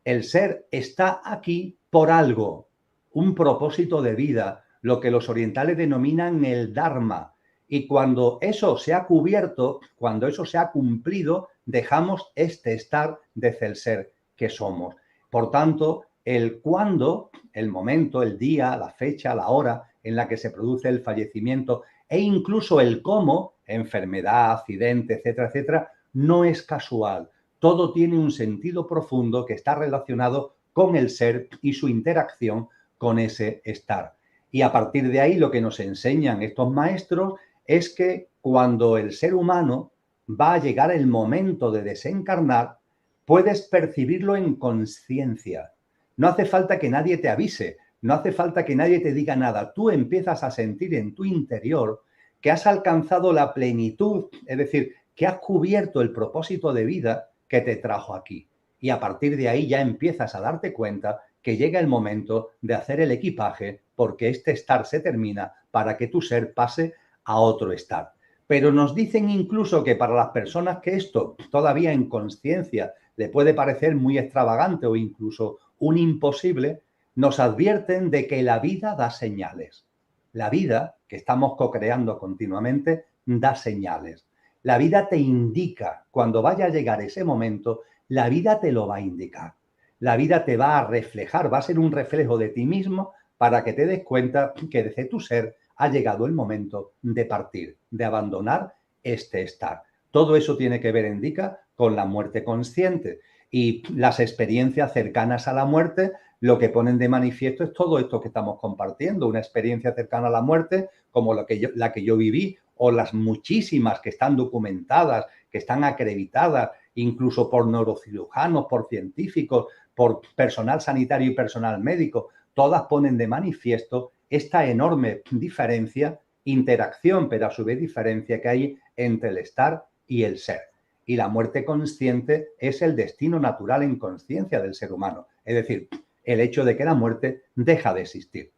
El ser está aquí por algo, un propósito de vida, lo que los orientales denominan el Dharma. Y cuando eso se ha cubierto, cuando eso se ha cumplido, dejamos este estar desde el ser que somos. Por tanto, el cuándo, el momento, el día, la fecha, la hora en la que se produce el fallecimiento e incluso el cómo, enfermedad, accidente, etcétera, etcétera, no es casual. Todo tiene un sentido profundo que está relacionado con el ser y su interacción con ese estar. Y a partir de ahí lo que nos enseñan estos maestros es que cuando el ser humano va a llegar el momento de desencarnar, puedes percibirlo en conciencia. No hace falta que nadie te avise, no hace falta que nadie te diga nada. Tú empiezas a sentir en tu interior que has alcanzado la plenitud, es decir, que has cubierto el propósito de vida que te trajo aquí. Y a partir de ahí ya empiezas a darte cuenta que llega el momento de hacer el equipaje porque este estar se termina para que tu ser pase a otro estar. Pero nos dicen incluso que para las personas que esto todavía en conciencia le puede parecer muy extravagante o incluso un imposible, nos advierten de que la vida da señales. La vida, que estamos co-creando continuamente, da señales. La vida te indica, cuando vaya a llegar ese momento, la vida te lo va a indicar. La vida te va a reflejar, va a ser un reflejo de ti mismo para que te des cuenta que desde tu ser ha llegado el momento de partir, de abandonar este estar. Todo eso tiene que ver, indica, con la muerte consciente. Y las experiencias cercanas a la muerte lo que ponen de manifiesto es todo esto que estamos compartiendo, una experiencia cercana a la muerte como la que yo viví o las muchísimas que están documentadas, que están acreditadas, incluso por neurocirujanos, por científicos, por personal sanitario y personal médico, todas ponen de manifiesto esta enorme diferencia, interacción, pero a su vez diferencia que hay entre el estar y el ser. Y la muerte consciente es el destino natural en conciencia del ser humano. Es decir, el hecho de que la muerte deja de existir.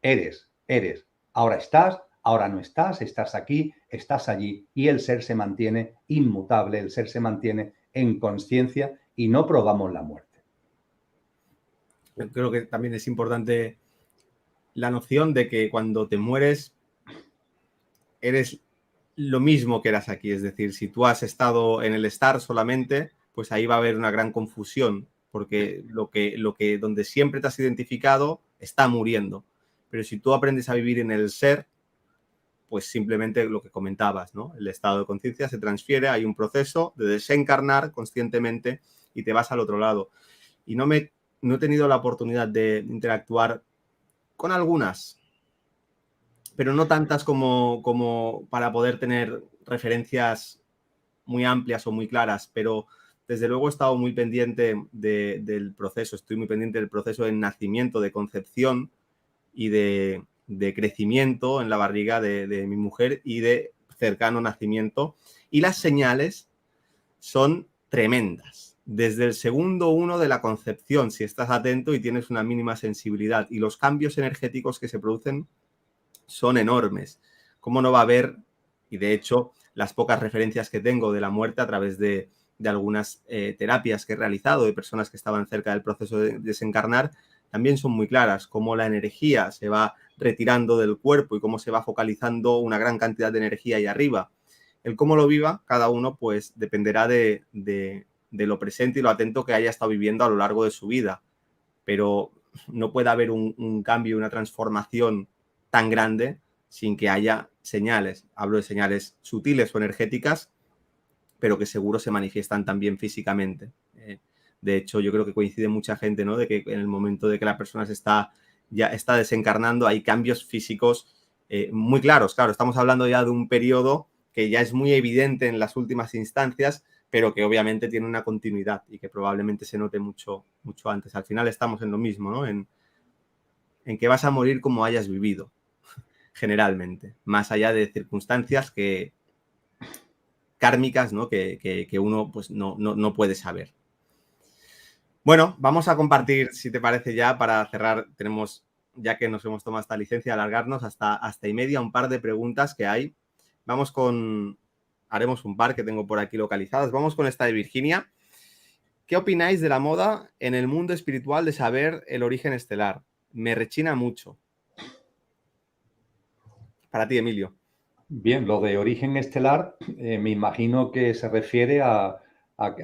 Eres. Ahora estás, ahora no estás, estás aquí, estás allí y el ser se mantiene inmutable, el ser se mantiene en conciencia y no probamos la muerte. Creo que también es importante la noción de que cuando te mueres eres lo mismo que eras aquí. Es decir, si tú has estado en el estar solamente, pues ahí va a haber una gran confusión, porque donde siempre te has identificado está muriendo. Pero si tú aprendes a vivir en el ser, pues simplemente lo que comentabas, ¿no? El estado de conciencia se transfiere, hay un proceso de desencarnar conscientemente y te vas al otro lado. Y no he tenido la oportunidad de interactuar con algunas, pero no tantas como para poder tener referencias muy amplias o muy claras, pero desde luego he estado muy pendiente del proceso, estoy muy pendiente del proceso de nacimiento, de concepción y de crecimiento en la barriga de mi mujer y de cercano nacimiento. Y las señales son tremendas. Desde el segundo 1 de la concepción, si estás atento y tienes una mínima sensibilidad, y los cambios energéticos que se producen son enormes. ¿Cómo no va a haber? Y de hecho, las pocas referencias que tengo de la muerte a través de algunas terapias que he realizado de personas que estaban cerca del proceso de desencarnar, también son muy claras, cómo la energía se va retirando del cuerpo y cómo se va focalizando una gran cantidad de energía ahí arriba. El cómo lo viva cada uno, pues dependerá de lo presente y lo atento que haya estado viviendo a lo largo de su vida. Pero no puede haber un cambio, una transformación tan grande sin que haya señales. Hablo de señales sutiles o energéticas, pero que seguro se manifiestan también físicamente. De hecho, yo creo que coincide mucha gente, ¿no? De que en el momento de que la persona ya está desencarnando, hay cambios físicos muy claros. Claro, estamos hablando ya de un periodo que ya es muy evidente en las últimas instancias, pero que obviamente tiene una continuidad y que probablemente se note mucho, mucho antes. Al final estamos en lo mismo, ¿no? En que vas a morir como hayas vivido, generalmente, más allá de circunstancias kármicas, ¿no? Que uno pues, no puede saber. Bueno, vamos a compartir, si te parece ya, para cerrar, tenemos, ya que nos hemos tomado esta licencia, alargarnos hasta 1:30, un par de preguntas que hay. Haremos un par que tengo por aquí localizadas. Vamos con esta de Virginia. ¿Qué opináis de la moda en el mundo espiritual de saber el origen estelar? Me rechina mucho. Para ti, Emilio. Bien, lo de origen estelar, me imagino que se refiere a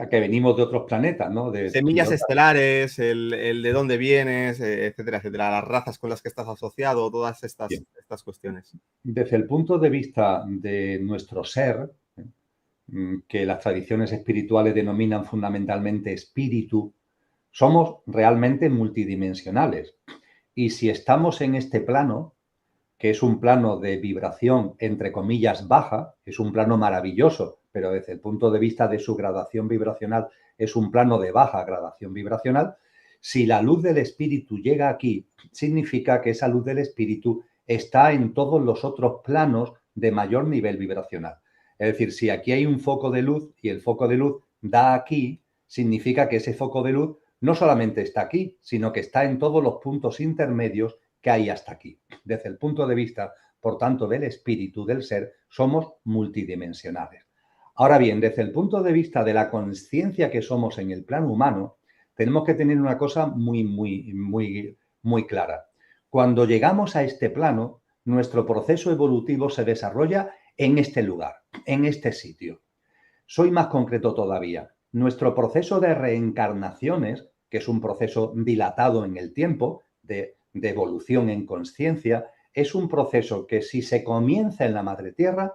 que venimos de otros planetas, ¿no? Semillas estelares, el de dónde vienes, etcétera, etcétera, las razas con las que estás asociado, todas estas cuestiones. Desde el punto de vista de nuestro ser, que las tradiciones espirituales denominan fundamentalmente espíritu, somos realmente multidimensionales. Y si estamos en este plano, que es un plano de vibración, entre comillas, baja, es un plano maravilloso, pero desde el punto de vista de su gradación vibracional es un plano de baja gradación vibracional. Si la luz del espíritu llega aquí, significa que esa luz del espíritu está en todos los otros planos de mayor nivel vibracional. Es decir, si aquí hay un foco de luz y el foco de luz da aquí, significa que ese foco de luz no solamente está aquí, sino que está en todos los puntos intermedios que hay hasta aquí. Desde el punto de vista, por tanto, del espíritu, del ser, somos multidimensionales. Ahora bien, desde el punto de vista de la conciencia que somos en el plano humano, tenemos que tener una cosa muy clara. Cuando llegamos a este plano, nuestro proceso evolutivo se desarrolla en este lugar, en este sitio. Soy más concreto todavía. Nuestro proceso de reencarnaciones, que es un proceso dilatado en el tiempo, de evolución en conciencia, es un proceso que si se comienza en la Madre Tierra,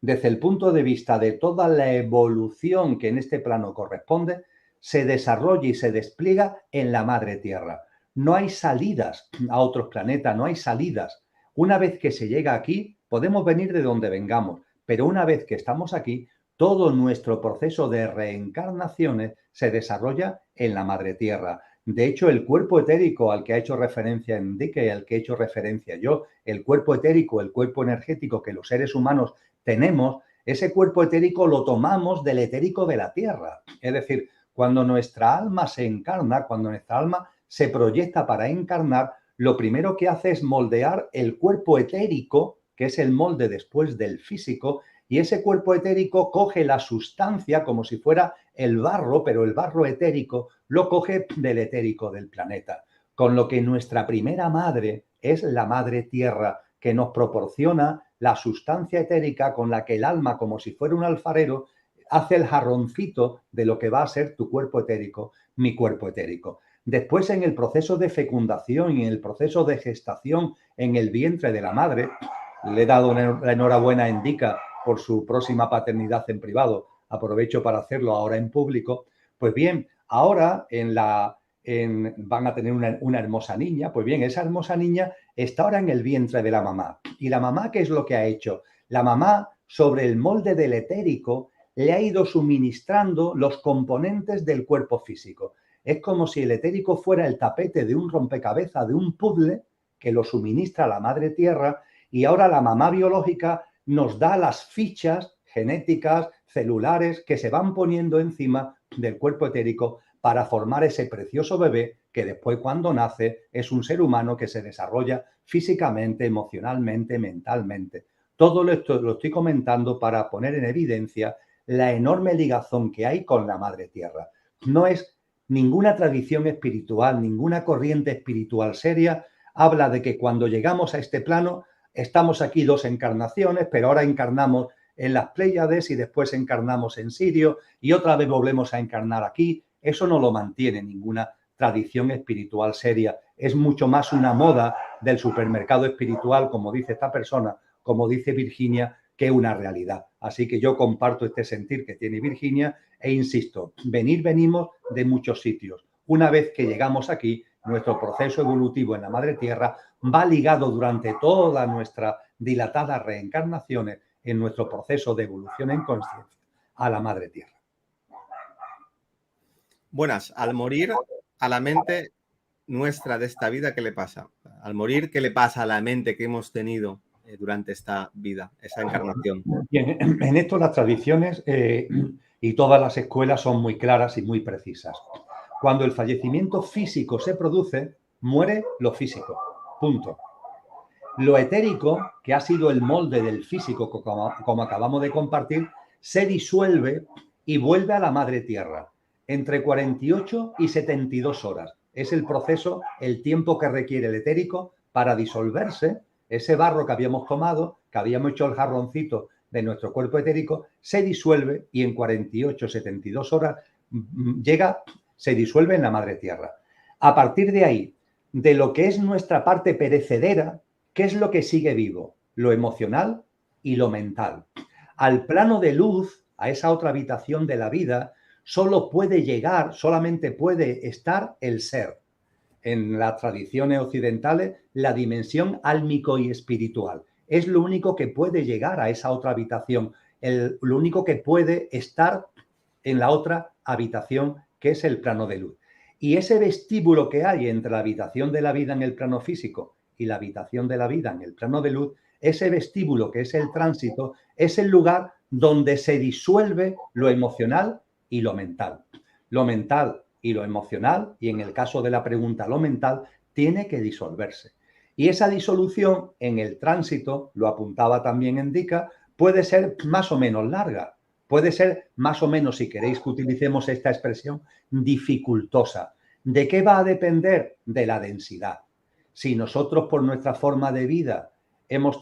desde el punto de vista de toda la evolución que en este plano corresponde, se desarrolla y se despliega en la Madre Tierra. No hay salidas a otros planetas, no hay salidas. Una vez que se llega aquí, podemos venir de donde vengamos, pero una vez que estamos aquí, todo nuestro proceso de reencarnaciones se desarrolla en la Madre Tierra. De hecho, el cuerpo etérico al que ha hecho referencia Enrique y al que he hecho referencia yo, el cuerpo etérico, el cuerpo energético que los seres humanos tenemos, ese cuerpo etérico lo tomamos del etérico de la Tierra. Es decir, cuando nuestra alma se encarna, cuando nuestra alma se proyecta para encarnar, lo primero que hace es moldear el cuerpo etérico, que es el molde después del físico, y ese cuerpo etérico coge la sustancia como si fuera el barro, pero el barro etérico lo coge del etérico del planeta. Con lo que nuestra primera madre es la Madre Tierra, que nos proporciona la sustancia etérica con la que el alma, como si fuera un alfarero, hace el jarroncito de lo que va a ser tu cuerpo etérico, mi cuerpo etérico. Después, en el proceso de fecundación y en el proceso de gestación en el vientre de la madre, le he dado la enhorabuena a Indica por su próxima paternidad en privado. Aprovecho para hacerlo ahora en público. Pues bien, ahora van a tener una hermosa niña. Pues bien, esa hermosa niña está ahora en el vientre de la mamá. ¿Y la mamá qué es lo que ha hecho? La mamá, sobre el molde del etérico, le ha ido suministrando los componentes del cuerpo físico. Es como si el etérico fuera el tapete de un rompecabezas, de un puzzle que lo suministra la Madre Tierra, y ahora la mamá biológica nos da las fichas genéticas, celulares, que se van poniendo encima del cuerpo etérico para formar ese precioso bebé que después, cuando nace, es un ser humano que se desarrolla físicamente, emocionalmente, mentalmente. Todo esto lo estoy comentando para poner en evidencia la enorme ligazón que hay con la Madre Tierra. No es ninguna tradición espiritual, ninguna corriente espiritual seria habla de que cuando llegamos a este plano estamos aquí 2 encarnaciones, pero ahora encarnamos en las Pléyades y después encarnamos en Sirio y otra vez volvemos a encarnar aquí. Eso no lo mantiene ninguna tradición espiritual seria. Es mucho más una moda del supermercado espiritual, como dice esta persona, como dice Virginia, que una realidad. Así que yo comparto este sentir que tiene Virginia e insisto, venimos de muchos sitios. Una vez que llegamos aquí, nuestro proceso evolutivo en la Madre Tierra va ligado durante toda nuestra dilatada reencarnaciones en nuestro proceso de evolución en conciencia a la Madre Tierra. Buenas, al morir a la mente nuestra de esta vida, ¿qué le pasa? Al morir, ¿qué le pasa a la mente que hemos tenido durante esta vida, esa encarnación? Bien, en esto las tradiciones y todas las escuelas son muy claras y muy precisas. Cuando el fallecimiento físico se produce, muere lo físico. Punto. Lo etérico, que ha sido el molde del físico, como acabamos de compartir, se disuelve y vuelve a la Madre Tierra entre 48 y 72 horas. Es el proceso, el tiempo que requiere el etérico para disolverse. Ese barro que habíamos tomado, que habíamos hecho el jarroncito de nuestro cuerpo etérico, se disuelve y en 48 72 horas se disuelve en la Madre Tierra. A partir de ahí, de lo que es nuestra parte perecedera, ¿qué es lo que sigue vivo? Lo emocional y lo mental. Al plano de luz, a esa otra habitación de la vida, solamente puede estar el ser. En las tradiciones occidentales, la dimensión álmico y espiritual. Es lo único que puede llegar a esa otra habitación, lo único que puede estar en la otra habitación, que es el plano de luz. Y ese vestíbulo que hay entre la habitación de la vida en el plano físico y la habitación de la vida en el plano de luz, ese vestíbulo que es el tránsito, es el lugar donde se disuelve lo emocional y lo mental. Lo mental y lo emocional, y en el caso de la pregunta lo mental, tiene que disolverse. Y esa disolución en el tránsito, lo apuntaba también Indica, puede ser más o menos larga, puede ser más o menos, si queréis que utilicemos esta expresión, dificultosa. ¿De qué va a depender? De la densidad. Si nosotros por nuestra forma de vida hemos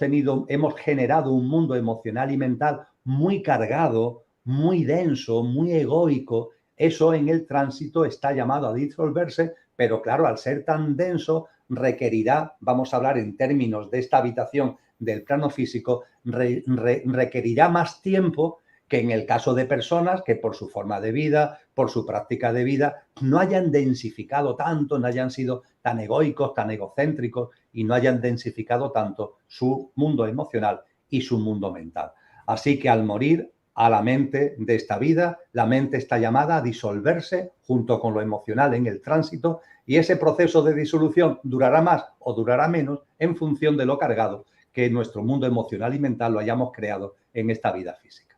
generado un mundo emocional y mental muy cargado, muy denso, muy egoico, eso en el tránsito está llamado a disolverse, pero claro, al ser tan denso requerirá, vamos a hablar en términos de esta habitación del plano físico, requerirá más tiempo que en el caso de personas que por su forma de vida, por su práctica de vida, no hayan densificado tanto, no hayan sido tan egoicos, tan egocéntricos y no hayan densificado tanto su mundo emocional y su mundo mental. Así que al morir a la mente de esta vida, la mente está llamada a disolverse junto con lo emocional en el tránsito y ese proceso de disolución durará más o durará menos en función de lo cargado que nuestro mundo emocional y mental lo hayamos creado en esta vida física.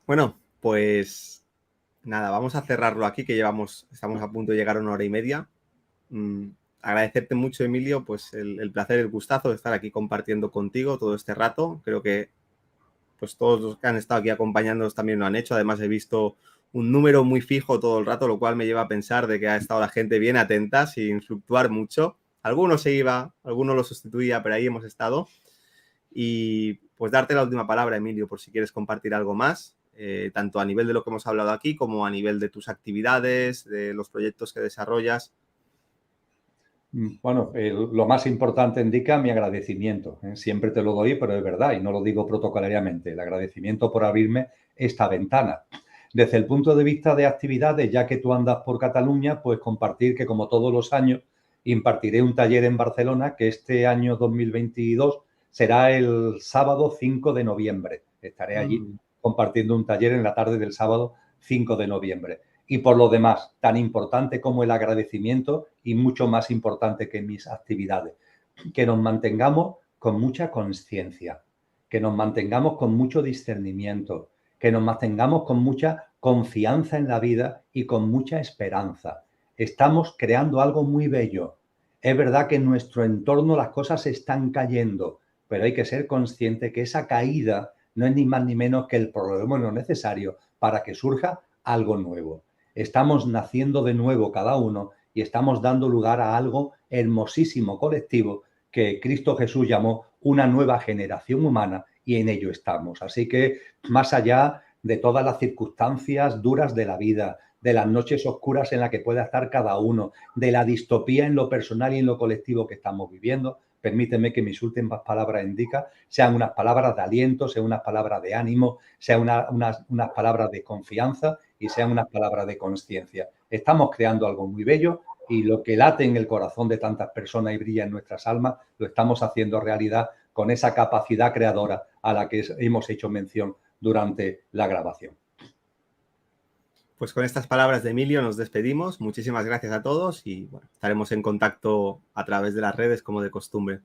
Bueno, pues nada, vamos a cerrarlo aquí, que estamos a punto de llegar a 1 hora y media. Agradecerte mucho, Emilio, pues el placer, el gustazo de estar aquí compartiendo contigo todo este rato. Creo que pues todos los que han estado aquí acompañándonos también lo han hecho. Además, he visto un número muy fijo todo el rato, lo cual me lleva a pensar de que ha estado la gente bien atenta, sin fluctuar mucho. Algunos se iba, algunos lo sustituía, pero ahí hemos estado. Y pues darte la última palabra, Emilio, por si quieres compartir algo más, tanto a nivel de lo que hemos hablado aquí, como a nivel de tus actividades, de los proyectos que desarrollas. Bueno, lo más importante indica mi agradecimiento. Siempre te lo doy, pero es verdad, y no lo digo protocolariamente. El agradecimiento por abrirme esta ventana. Desde el punto de vista de actividades, ya que tú andas por Cataluña, pues compartir que como todos los años impartiré un taller en Barcelona que este año 2022 será el sábado 5 de noviembre. Estaré allí compartiendo un taller en la tarde del sábado 5 de noviembre. Y por lo demás, tan importante como el agradecimiento y mucho más importante que mis actividades, que nos mantengamos con mucha conciencia, que nos mantengamos con mucho discernimiento, que nos mantengamos con mucha confianza en la vida y con mucha esperanza. Estamos creando algo muy bello. Es verdad que en nuestro entorno las cosas están cayendo, pero hay que ser consciente que esa caída no es ni más ni menos que el problema necesario para que surja algo nuevo. Estamos naciendo de nuevo cada uno y estamos dando lugar a algo hermosísimo colectivo que Cristo Jesús llamó una nueva generación humana y en ello estamos. Así que más allá de todas las circunstancias duras de la vida, de las noches oscuras en las que pueda estar cada uno, de la distopía en lo personal y en lo colectivo que estamos viviendo, permíteme que mis últimas palabras sean unas palabras de aliento, sean unas palabras de ánimo, sean unas palabras de confianza y sean unas palabras de conciencia. Estamos creando algo muy bello y lo que late en el corazón de tantas personas y brilla en nuestras almas, lo estamos haciendo realidad con esa capacidad creadora a la que hemos hecho mención durante la grabación. Pues con estas palabras de Emilio nos despedimos. Muchísimas gracias a todos y bueno, estaremos en contacto a través de las redes como de costumbre.